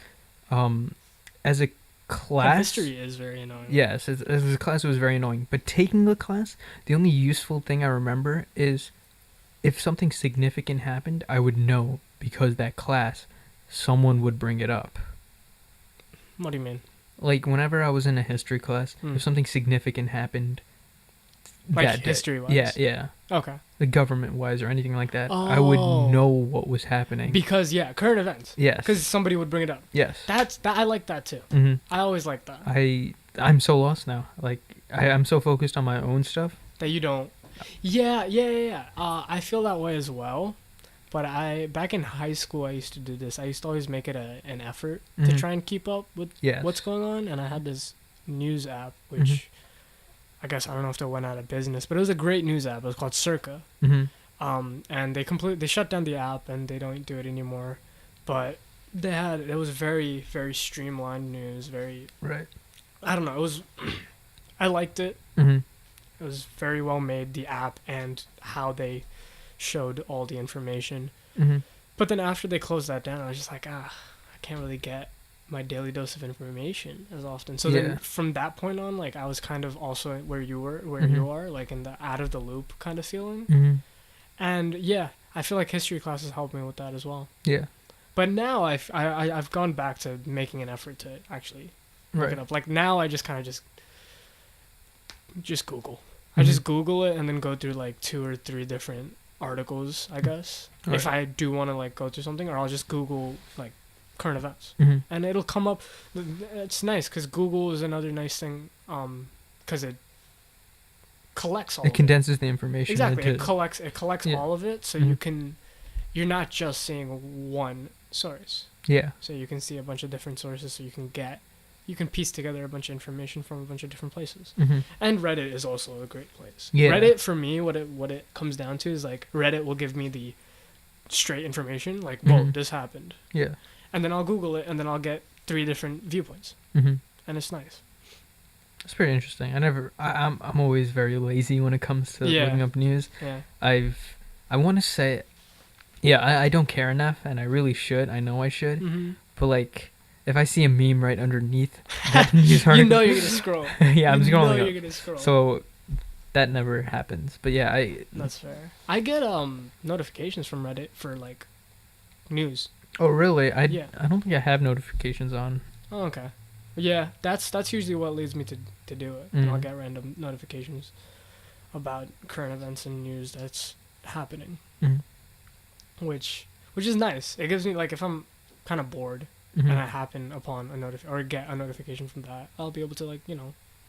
as a class, History is very annoying. yes, as a class it was very annoying. But taking the class, the only useful thing I remember is if something significant happened, I would know because that class, someone would bring it up. What do you mean? Like whenever I was in a history class, if something significant happened, Like that day- history-wise? yeah, Okay. the government-wise or anything like that, I would Oh. know what was happening. Because current events. Yes. Because somebody would bring it up. Yes. That I like that too. hmm I always like that. I'm so lost now. Like I'm so focused on my own stuff. That you don't. Yeah. I feel that way as well. But back in high school, I used to do this. I used to always make it an effort to Mhm. try and keep up with Yes. what's going on. And I had this news app, which Mhm. I guess I don't know if they went out of business, but it was a great news app. It was called Circa. hmm And they shut down the app and they don't do it anymore. But it was very, very streamlined news. Very, Right. I don't know. It was, I liked it. hmm It was very well made, the app and how they showed all the information. hmm But then after they closed that down, I was just like, I can't really get my daily dose of information as often. So Yeah. then from that point on, like I was kind of also where you Mhm. are, like in the out of the loop kind of feeling. hmm And yeah, I feel like history classes helped me with that as well. Yeah. But now I've gone back to making an effort to actually look Right. it up. Like now I just kind of just Google. I just Mhm. Google it and then go through like 2 or 3 different articles, I guess. Right. If I do want to like go through something, or I'll just Google like current events. hmm And it'll come up. It's nice because Google is another nice thing. Because collects all It of it. condenses the information. Exactly. Into, It collects Yeah. all of it, so Mhm. you're not just seeing one source. Yeah. So you can see a bunch of different sources, so you can piece together a bunch of information from a bunch of different places. Hmm. And Reddit is also a great place. Yeah. Reddit for me, what it comes down to is like Reddit will give me the straight information, like, whoa, Mhm. this happened, Yeah. and then I'll Google it, and then I'll get 3 different viewpoints, Hmm. and it's nice. It's pretty interesting. I'm always very lazy when it comes to Yeah. looking up news. Yeah. I want to say, yeah, I don't care enough, and I really should. I know I should, Mm-hmm. but like, if I see a meme right underneath that news article, You know you're gonna scroll. yeah, I'm you know scrolling you're up. gonna scroll. So that never happens. But yeah, That's fair. I get notifications from Reddit for like news. Oh really? Yeah. I don't think I have notifications on. Oh, okay. Yeah, that's usually what leads me to do it. And I'll Mhm. get random notifications about current events and news that's happening, Mhm. which is nice. It gives me, like, if I'm kind of bored Mhm. and I happen upon or get a notification from that, I'll be able to, like,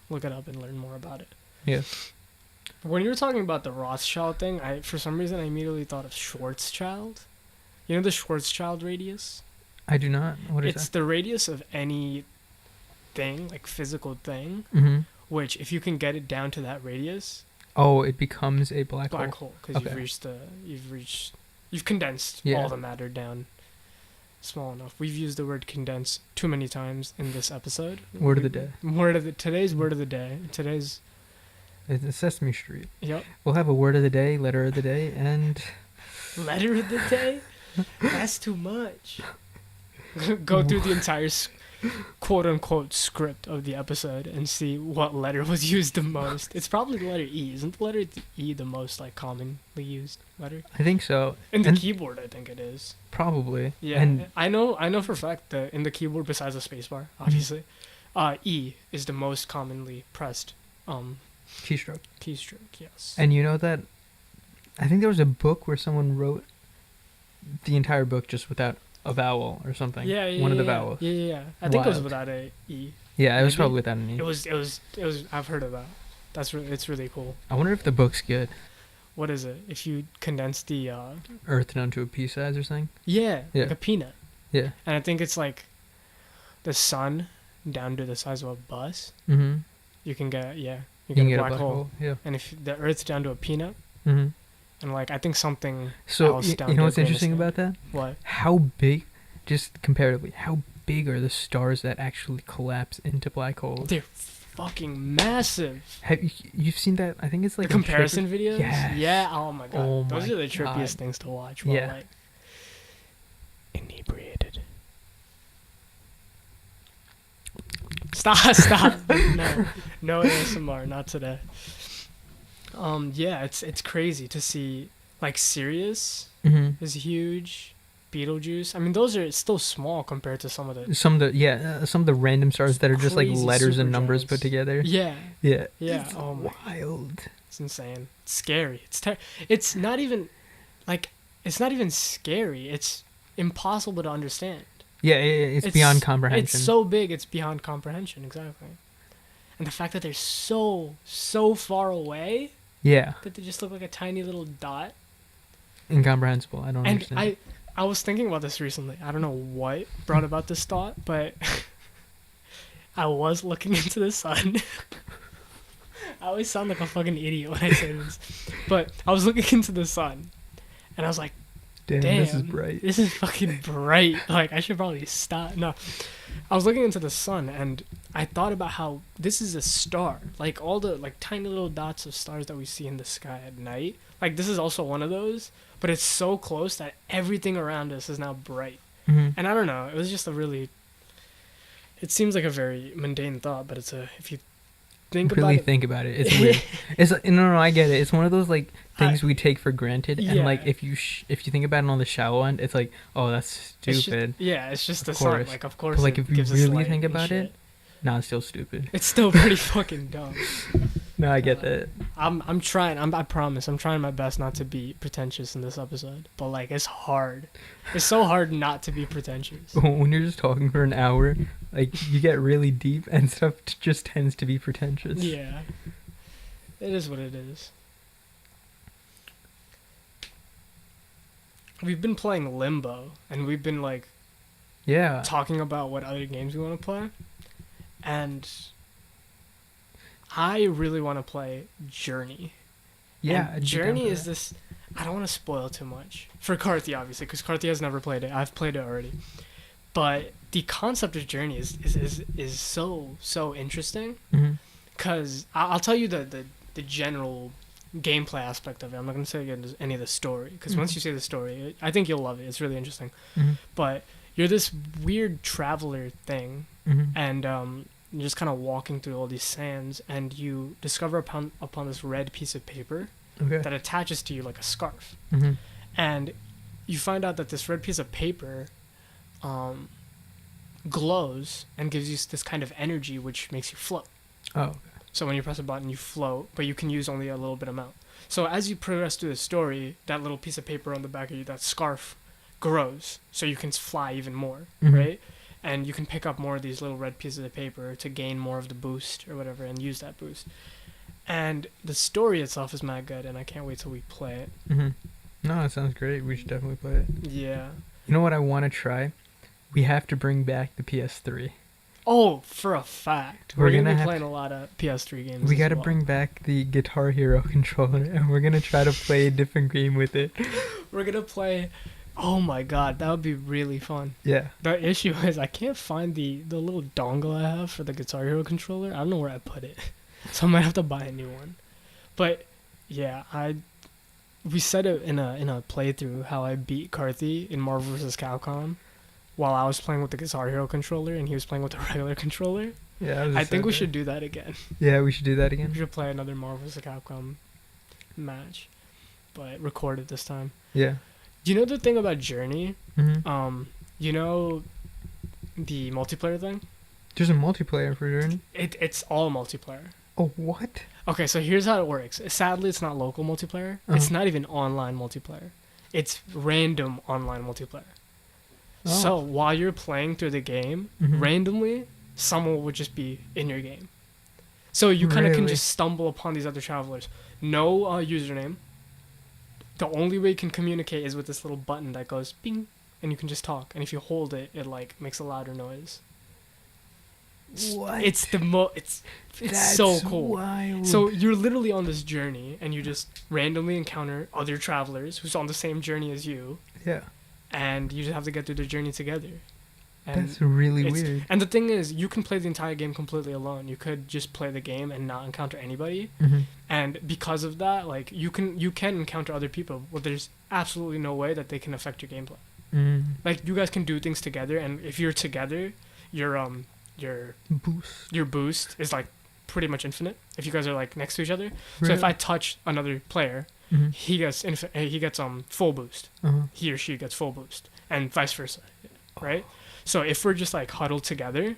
look it up and learn more about it. Yeah. When you were talking about the Rothschild thing, for some reason I immediately thought of Schwarzschild. You know the Schwarzschild radius? I do not. What is It's the radius of any thing, like physical thing, that? Mm-hmm. which if you can get it down to that radius, Oh, it becomes a black hole. because Okay. you've condensed Yeah. all the matter down small enough. We've used the word condense too many times in this episode. Word of the day. Today's word of the day. It's Sesame Street. Yep. We'll have a word of the day, letter of the day, and Letter of the day? That's too much. Go through the entire quote unquote script of the episode and see what letter was used the most. It's probably the letter E. Isn't the letter E the most, like, commonly used letter? I think so. In the And keyboard, I think it is. probably. Yeah. And I know for a fact that in the keyboard, besides the spacebar, obviously, E is the most commonly pressed keystroke. keystroke, yes. And you know that I think there was a book where someone wrote the entire book just without a vowel or something. Yeah, One of the yeah. vowels. Yeah. I think it was Wild. without a E. Yeah, it was Maybe? probably without an E. It was. I've heard of that. It's really cool. I wonder if the book's good. What is it? If you condense the Earth down to a pea size or something. yeah, Yeah. like a peanut, Yeah. and I think it's like the sun down to the size of a bus. Mm-hmm. You can get You can get a black hole. Yeah. and if the Earth's down to a peanut, Mm-hmm. and like I think something So else down you to know a what's grain of interesting sand. about that? What? How big, just comparatively, how big are the stars that actually collapse into black holes? They're fucking massive. Have you've seen that? I think it's like The comparison videos. Yes. Yeah. Oh my god. Oh Those my are the trippiest God. things to watch. While, Yeah. like, inebriated. Stop. No ASMR, not today. Yeah, it's crazy to see, like, Sirius Mm-hmm. is huge. Beetlejuice. I mean, those are still small compared to some of the. Some of the random stars that are just like Crazy letters and supergiants. numbers put together. Yeah, Yeah. yeah. It's Oh my, wild. it's insane. It's scary. It's not even, like, it's not even scary. It's impossible to understand. Yeah, it's beyond comprehension. It's so big. It's beyond comprehension. Exactly. And the fact that they're so far away yeah, that they just look like a tiny little dot. incomprehensible. I don't And understand. I was thinking about this recently. I don't know what brought about this thought, but I was looking into the sun. I always sound like a fucking idiot when I say this. But I was looking into the sun, and I was like, Damn, damn, this is bright. This is fucking bright. Like, I should probably stop. No. I was looking into the sun, and I thought about how this is a star. Like, all the, like, tiny little dots of stars that we see in the sky at night. Like, this is also one of those, but it's so close that everything around us is now bright. Mm-hmm. And I don't know, it was just a really... It seems like a very mundane thought, but if you think about Really it... think about it. It's weird. It's like, no, I get it. It's one of those like things we take for granted, and like Yeah. if you think about it on the shallow end, it's like, oh, that's it's stupid. it's just the Of sun. course. Like, of course, But like it if you gives us really light think and about shit. it, no, it's still stupid. It's still pretty fucking dumb. No, I get that. I'm trying. I promise. I'm trying my best not to be pretentious in this episode. But, like, it's hard. It's so hard not to be pretentious. When you're just talking for an hour, like you get really deep, and stuff just tends to be pretentious. Yeah. It is what it is. We've been playing Limbo, and we've been like Yeah. talking about what other games we want to play, and I really want to play Journey. Yeah. And Journey is this. I don't want to spoil too much for Karthi, obviously, because Karthi has never played it. I've played it already, but the concept of Journey is so interesting. Mm-hmm. Because I'll tell you the general gameplay aspect of it. I'm not going to say any of the story, because once you see the story, I think you'll love it. It's really interesting. Mm-hmm. But you're this weird traveler thing, and you're just kind of walking through all these sands, and you discover upon this red piece of paper that attaches to you like a scarf. Mm-hmm. And you find out that this red piece of paper glows and gives you this kind of energy which makes you float. Oh, okay. So when you press a button, you float, but you can use only a little bit amount. So as you progress through the story, that little piece of paper on the back of you, that scarf, grows, so you can fly even more, right? And you can pick up more of these little red pieces of paper to gain more of the boost or whatever, and use that boost. And the story itself is mad good, and I can't wait till we play it. Mm-hmm. No, it sounds great. We should definitely play it. Yeah. You know what I want to try? We have to bring back the PS3. Oh, for a fact. We're gonna gonna be have playing a lot of PS3 games. We as gotta well. bring back the Guitar Hero controller, and we're gonna try to play a different game with it. We're gonna play. Oh my god, that would be really fun. Yeah. The issue is I can't find the little dongle I have for the Guitar Hero controller. I don't know where I put it, so I might have to buy a new one. But yeah, we said it in a playthrough how I beat Karthi in Marvel vs. Capcom while I was playing with the Guitar Hero controller and he was playing with the regular controller. Yeah. I think we should do that again. Yeah, we should do that again. We should play another Marvel vs. Capcom match, but record it this time. Yeah. Do you know the thing about Journey? Mm-hmm. You know the multiplayer thing? There's a multiplayer for Journey. It's all multiplayer. Oh, what? Okay, so here's how it works. Sadly, it's not local multiplayer. It's not even online multiplayer. It's random online multiplayer. Oh. So while you're playing through the game, randomly, someone would just be in your game. So you kind of can just stumble upon these other travelers. No username. The only way you can communicate is with this little button that goes bing, and you can just talk. And if you hold it, it like makes a louder noise. What? It's That's so cool. Wild. So you're literally on this journey, and you just randomly encounter other travelers who's on the same journey as you. Yeah. And you just have to get through the journey together. And that's really weird. And the thing is, you can play the entire game completely alone. You could just play the game and not encounter anybody. And because of that, like you can encounter other people, but there's absolutely no way that they can affect your gameplay. Like you guys can do things together, and if you're together, your boost is like pretty much infinite. If you guys are like next to each other, so if I touch another player, he gets full boost. He or she gets full boost, and vice versa, right? So if we're just like huddled together,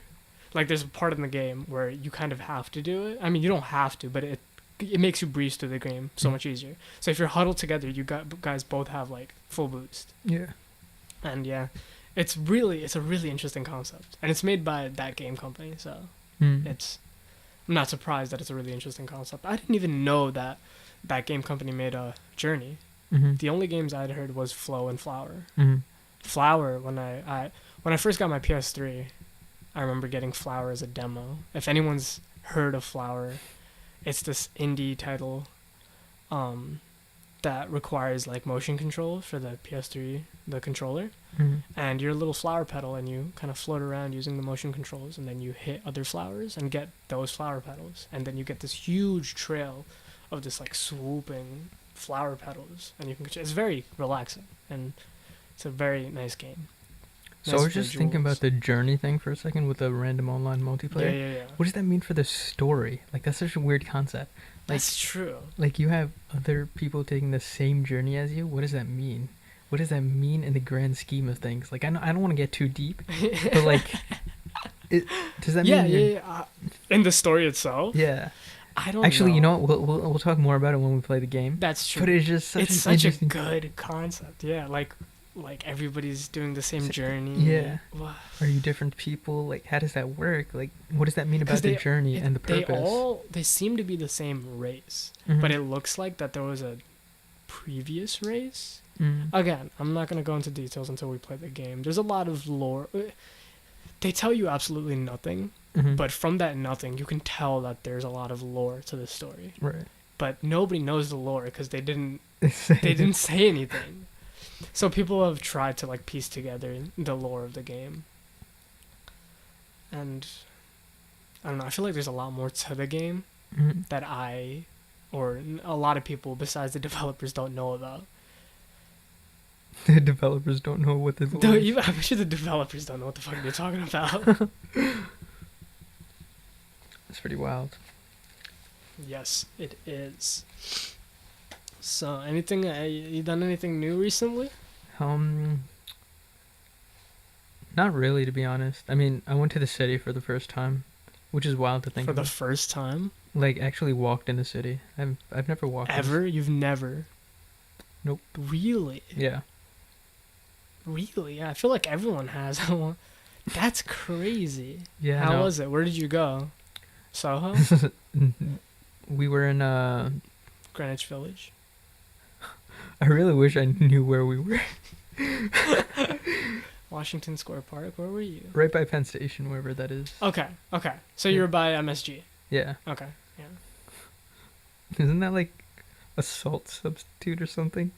like there's a part in the game where you kind of have to do it. I mean, you don't have to, but it makes you breeze through the game so much easier. So if you're huddled together, you guys both have like full boost. Yeah. And yeah, it's a really interesting concept, and it's made by that game company. So I'm not surprised that it's a really interesting concept. I didn't even know that game company made a Journey. The only games I'd heard was Flow and Flower. Flower, when I first got my PS3, I remember getting Flower as a demo. If anyone's heard of Flower, it's this indie title that requires like motion control for the PS3, the controller. And you're a little flower petal, and you kind of float around using the motion controls, and then you hit other flowers and get those flower petals, and then you get this huge trail of this like swooping flower petals, and it's very relaxing, and it's a very nice game. So I was just thinking about the Journey thing for a second with the random online multiplayer. Yeah. What does that mean for the story? Like, that's such a weird concept. Like, that's true. Like, you have other people taking the same journey as you? What does that mean? What does that mean in the grand scheme of things? Like, I don't want to get too deep, but, like, does that mean... Yeah. In the story itself? Yeah. I don't Actually, know. you know what? We'll talk more about it when we play the game. That's true. But it's just such a good concept. Yeah, like like everybody's doing the same journey. Yeah. Wow. Are you different people? Like, how does that work? Like, what does that mean about the journey and the purpose? They seem to be the same race, Mhm. but it looks like that there was a previous race. Mm. Again, I'm not gonna go into details until we play the game. There's a lot of lore. They tell you absolutely nothing, Mhm. but from that nothing, you can tell that there's a lot of lore to the story. Right. But nobody knows the lore because they didn't They didn't say anything. So people have tried to like piece together the lore of the game. And I don't know, I feel like there's a lot more to the game Mhm. that or a lot of people besides the developers don't know about. The developers don't know what this is. I'm sure the developers don't know what the fuck they're talking about. It's pretty wild. Yes, it is. So, anything? You done anything new recently? Not really, to be honest. I mean, I went to the city for the first time, which is wild to think For the about. first time Like, actually walked in the city. I've never walked. ever? You've never? Nope. Really? Yeah. Really? Yeah, I feel like everyone has. That's crazy. Yeah. How no. was it? Where did you go? Soho? We were in Greenwich Village? I really wish I knew where we were. Washington Square Park? Where were you? Right by Penn Station, wherever that is. Okay. So Yeah. you were by MSG? Yeah. Okay. Isn't that like a salt substitute or something?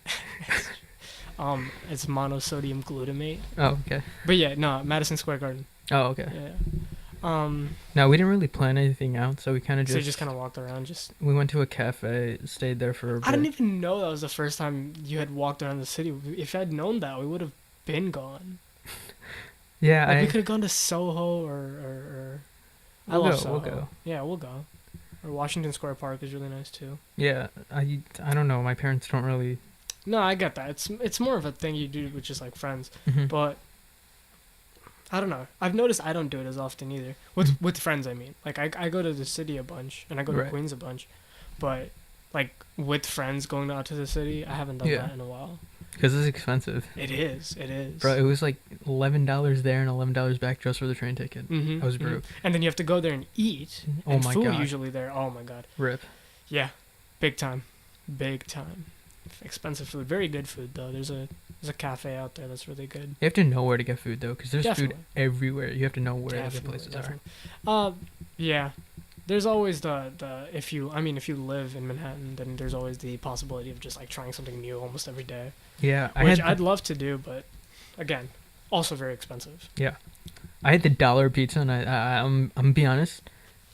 It's monosodium glutamate. Oh, okay. But yeah, no, Madison Square Garden. Oh, okay. Yeah. No, we didn't really plan anything out, so we kind of So you just kind of walked around, we went to a cafe, stayed there for a bit. I didn't even know that was the first time you had walked around the city. If I'd known that, we would have been gone. Yeah, Like we could have gone to Soho or I love Soho. We'll go. Yeah, we'll go. Or Washington Square Park is really nice too. Yeah, I don't know. My parents don't really. No, I get that. It's more of a thing you do with just like friends. Mhm. But I don't know. I've noticed I don't do it as often either. With friends, I mean. Like I go to the city a bunch and I go to Right. Queens a bunch, but like with friends going out to the city, I haven't done Yeah. that in a while. Because it's expensive. It is. Bro, it was like $11 there and $11 back just for the train ticket. Mm-hmm, I was broke. And then you have to go there and eat. Oh and my food god. usually there. Oh my god. Rip. Yeah, big time. Expensive food. Very good food though. There's a cafe out there that's really good. You have to know where to get food though, because there's Definitely. food everywhere. You have to know where the places are. Yeah. There's always the if you live in Manhattan, then there's always the possibility of just like trying something new almost every day. Yeah, I'd love to do, but again, also very expensive. Yeah, I had the dollar pizza, and I'm be honest,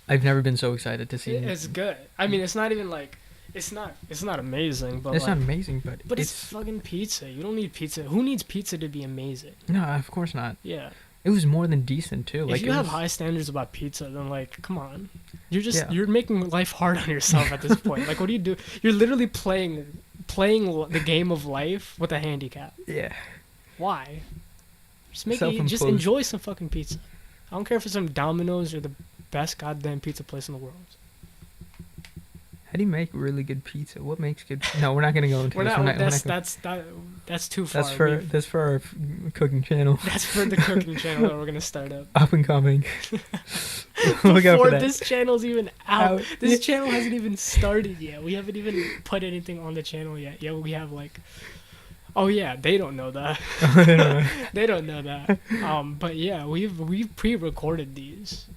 I've never been so excited to see it. It's good. I mean, it's not even like it's not amazing, but it's like, not amazing, but it's fucking pizza. You don't need pizza. Who needs pizza to be amazing? No, of course not. Yeah. It was more than decent too. If you have high standards about pizza, then like, come on, you're making life hard on yourself at this point. Like, what do you do? You're literally playing the game of life with a handicap. Yeah. Why? Just enjoy some fucking pizza. I don't care if it's from Domino's or the best goddamn pizza place in the world. How do you make really good pizza? What makes good? No, we're not gonna go into this. That's too far. That's for our cooking channel. That's for the cooking channel that we're gonna start up. Up and coming. Look out for that. This channel's even out. This channel hasn't even started yet. We haven't even put anything on the channel yet. Yeah, we have like. Oh yeah, they don't know that. They don't know that. But yeah, we've pre-recorded these.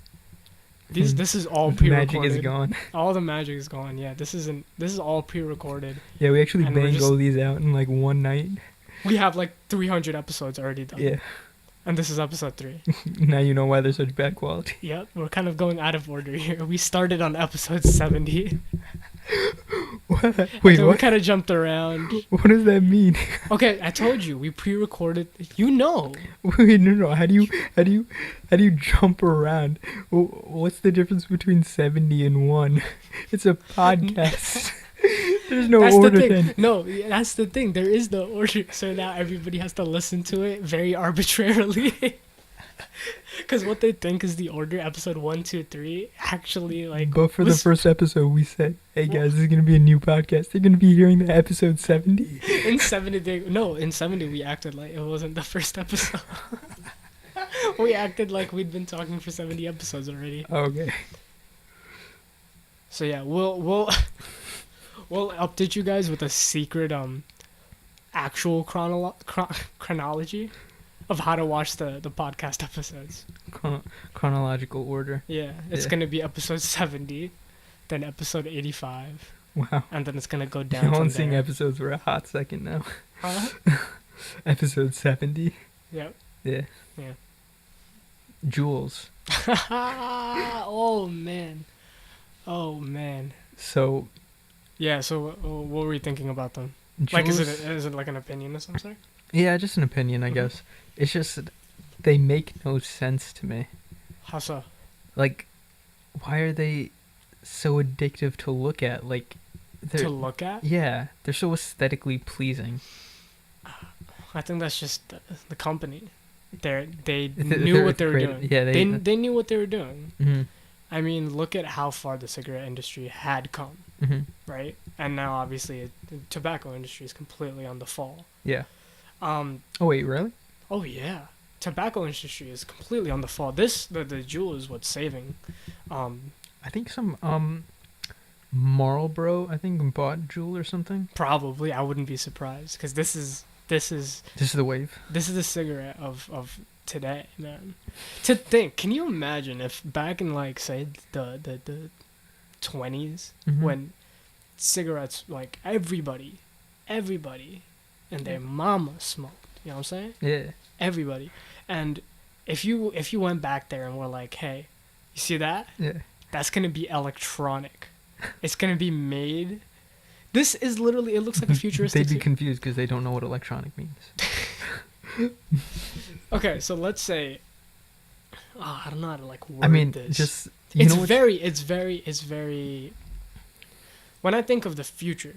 This is all pre-recorded. Magic is gone. All the magic is gone. Yeah, this is all pre-recorded. Yeah, we actually banged all these out in like one night. We have like 300 episodes already done. Yeah. And this is episode 3. Now you know why they're such bad quality. Yep, we're kind of going out of order here. We started on episode 70. What? Wait, what? We kind of jumped around. What does that mean? Okay, I told you we pre-recorded. You know. Wait, no. How do you jump around? What's the difference between 70 and 1? It's a podcast. There's no order then. No, that's the thing. There is no order, so now everybody has to listen to it very arbitrarily. Because what they think is the order, episode 1, 2, 3, actually, like... But for the first episode, we said, hey guys, this is going to be a new podcast. They're going to be hearing the episode 70. In 70, we acted like it wasn't the first episode. We acted like we'd been talking for 70 episodes already. Okay. So yeah, we'll we'll update you guys with a secret actual chronology of how to watch the podcast episodes. Chronological order. Yeah, it's gonna be episode 70, then episode 85. Wow. And then it's gonna go down. You're only seeing episodes for a hot second now. Huh? Episode 70. Yep. Yeah. Yeah. Jules. Oh man. So. Yeah. So what were you thinking about them? Jules, like, is it like an opinion or something? Yeah, just an opinion, I guess. It's just they make no sense to me. How so? Like, why are they so addictive to look at? Like, to look at? Yeah, they're so aesthetically pleasing. I think that's just the company. They knew what they were doing. Yeah, they knew what they were doing. Mm-hmm. I mean, look at how far the cigarette industry had come, right? And now, obviously, the tobacco industry is completely on the fall. Yeah. Oh wait, really? Oh yeah, tobacco industry is completely on the fall. The Juul is what's saving. I think some Marlboro, I think, bought Juul or something. Probably, I wouldn't be surprised because this is the wave. This is the cigarette of today, man. To think, can you imagine if back in like say the 20s when cigarettes, like everybody and their mama smoked, you know what I'm saying? Yeah. Everybody. And if you went back there and were like, hey, you see that? Yeah. That's gonna be electronic. It's gonna be made. This is literally, it looks like a futuristic. They'd be confused because they don't know what electronic means. Okay, so let's say, I don't know how to like word this. Just it's very. When I think of the future,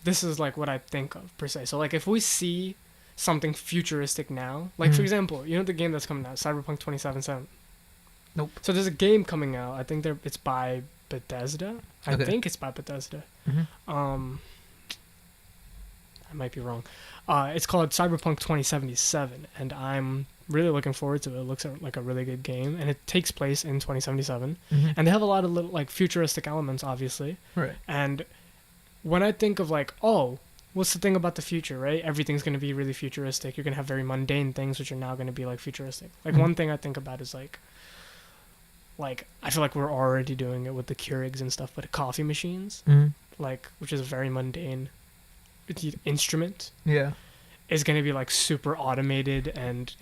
this is like what I think of per se. So like if we see something futuristic now, like for example, you know the game that's coming out, Cyberpunk 2077. Nope. So there's a game coming out. I think it's by Bethesda. I think it's by Bethesda. I might be wrong. It's called Cyberpunk 2077, and I'm really looking forward to it. It looks like a really good game, and it takes place in 2077. And they have a lot of little like futuristic elements, obviously. Right. And when I think of like, oh, what's the thing about the future, right? Everything's going to be really futuristic. You're going to have very mundane things, which are now going to be like futuristic. Like one thing I think about is like I feel like we're already doing it with the Keurigs and stuff, but coffee machines, like, which is a very mundane instrument, is going to be like super automated and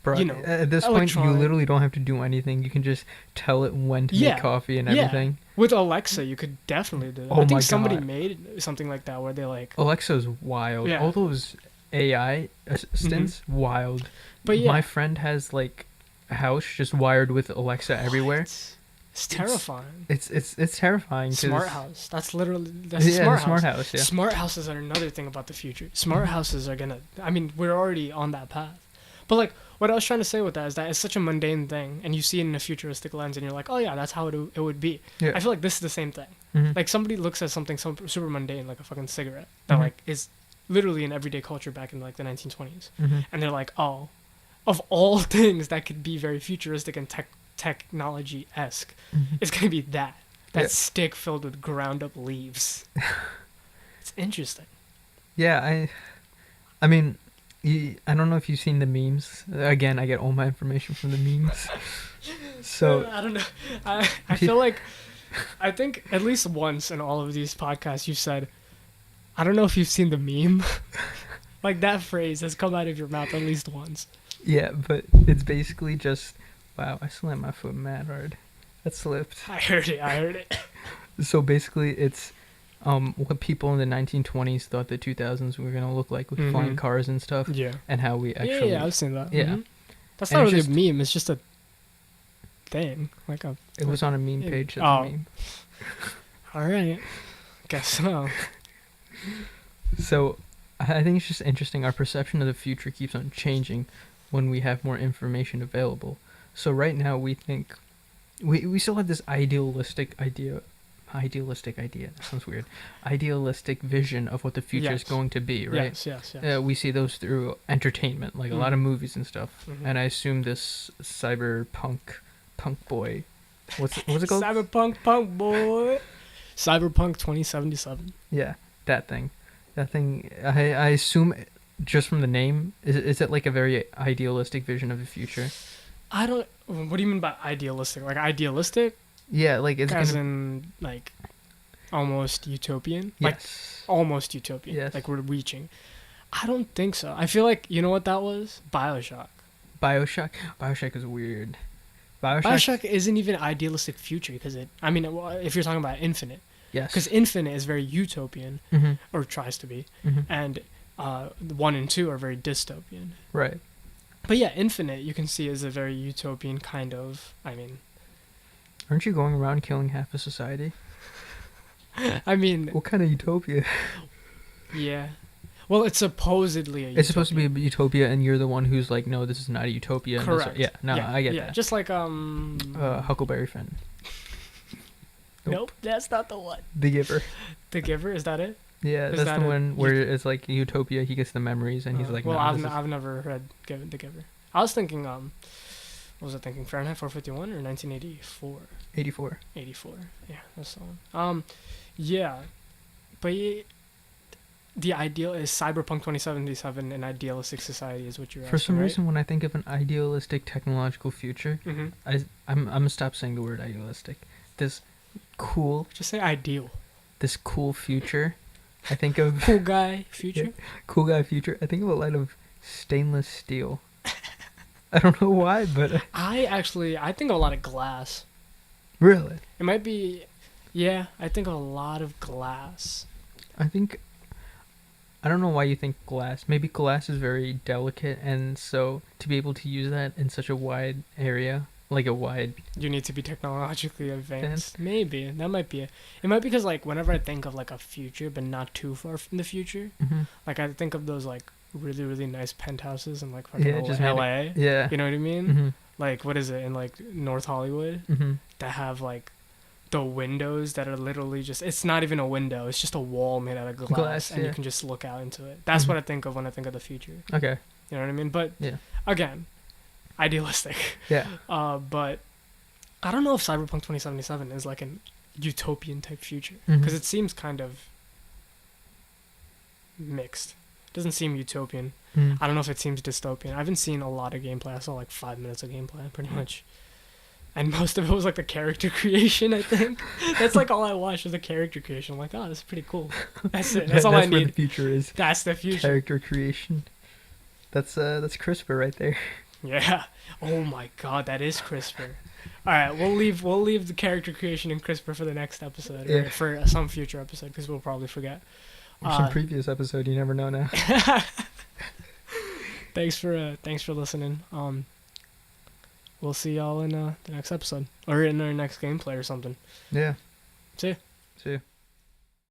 Bro, you know, at this point you literally don't have to do anything. You can just tell it when to make coffee and everything. With Alexa you could definitely do that. I think somebody made something like that where they like Alexa's wild. All those AI assistants, wild. But my friend has like a house just wired with Alexa everywhere. It's terrifying. It's terrifying. Smart house. That's literally smart house. Yeah. Smart houses are another thing about the future. Smart houses are gonna. I mean, we're already on that path. But like, what I was trying to say with that is that it's such a mundane thing, and you see it in a futuristic lens, and you're like, oh yeah, that's how it would be. Yeah. I feel like this is the same thing. Like somebody looks at something super mundane, like a fucking cigarette, that like is literally in everyday culture back in like the 1920s, and they're like, oh, of all things that could be very futuristic and technology-esque, it's gonna be that stick filled with ground up leaves. It's interesting. Yeah, I mean, I don't know if you've seen the memes. Again, I get all my information from the memes. So I don't know. I feel like I think at least once in all of these podcasts you said, I don't know if you've seen the meme. Like that phrase has come out of your mouth at least once. Yeah, but it's basically just, wow, I slammed my foot mad hard. That slipped. I heard it. So basically it's what people in the 1920s thought the 2000s were going to look like with flying cars and stuff. Yeah. And how we actually... Yeah, I've seen that. Yeah. That's not really a meme. It's just a thing. It was on a meme page. That's a meme. All right. Guess so. So I think it's just interesting. Our perception of the future keeps on changing. when we have more information available. So right now we think we still have this idealistic idea. That sounds weird. Idealistic vision of what the future is Yes. going to be, right? Yes. We see those through entertainment, like a lot of Mhm. movies and stuff. Mhm. And I assume this cyberpunk punk boy, what's it called? Cyberpunk punk boy. Cyberpunk 2077. Yeah, that thing. I assume just from the name, is it like a very idealistic vision of the future? I don't. What do you mean by idealistic? Like idealistic, Yeah, like it's as gonna. in like almost utopian. Like Yes. almost utopian. Yes. Like we're reaching. I don't think so. I feel like you know what that was? BioShock. Bioshock. Bioshock is weird. BioShock isn't even idealistic future because it. I mean, if you're talking about Infinite, Yes. because Infinite is very utopian Mm-hmm. or tries to be, Mm-hmm. and 1 and 2 are very dystopian. Right. But yeah, Infinite you can see is a very utopian kind of. I mean, Aren't you going around killing half of society? I mean, What kind of utopia? yeah. Well, it's supposedly a. It's supposed to be a utopia, and you're the one who's like, no, this is not a utopia. and this- Correct. Yeah. No, I get that. Just like Huckleberry Finn. Nope, that's not the one. The Giver. The Giver, is that it? Yeah, Is that's that the a one where it's like utopia. He gets the memories, and he's like, well, no, I've, this is- I've never read The Giver. I was thinking, what was I thinking? Fahrenheit 451 or 1984? 84. 84. Yeah, that's the one. Yeah, but the ideal is Cyberpunk 2077, an idealistic society is what you're asking, For some right? reason, when I think of an idealistic technological future, Mm-hmm. I'm gonna stop saying the word idealistic. This cool Just say ideal. future. I think of Cool guy future. cool guy future. I think of a lot of stainless steel. I don't know why, but I think of a lot of glass. really, It might be, yeah, I think of a lot of glass. I don't know why you think glass. Maybe glass is very delicate, and so to be able to use that in such a wide area, like a wide. You need to be technologically advanced. Advanced. Maybe that might be it. It might be because like whenever I think of like a future, but not too far from the future, Mm-hmm. like I think of those like really really nice penthouses in like fucking Yeah, just LA. Yeah. You know what I mean? Mm-hmm. Like what is it in like North Hollywood Mm-hmm. that have like the windows that are literally just, it's not even a window, it's just a wall made out of glass, and yeah. you can just look out into it. That's Mhm. what I think of when I think of the future. Okay. You know what I mean? But Yeah. again, idealistic. Yeah. But I don't know if Cyberpunk 2077 is like an utopian type future Mhm. because it seems kind of mixed. It doesn't seem utopian. Mm. I don't know if it seems dystopian. I haven't seen a lot of gameplay. I saw like 5 minutes of gameplay, pretty much. And most of it was like the character creation, I think. That's like all I watched was the character creation. I'm like, oh, this is pretty cool. That's it. That's all I That's where the need. future is. That's the future. Character creation. That's CRISPR right there. Yeah. Oh my god, that is CRISPR. All right, we'll leave the character creation in CRISPR for the next episode, or Yeah. for some future episode, because we'll probably forget. Or some previous episode, you never know now. Thanks for listening. We'll see y'all in the next episode or in our next gameplay or something. Yeah. See ya. See ya.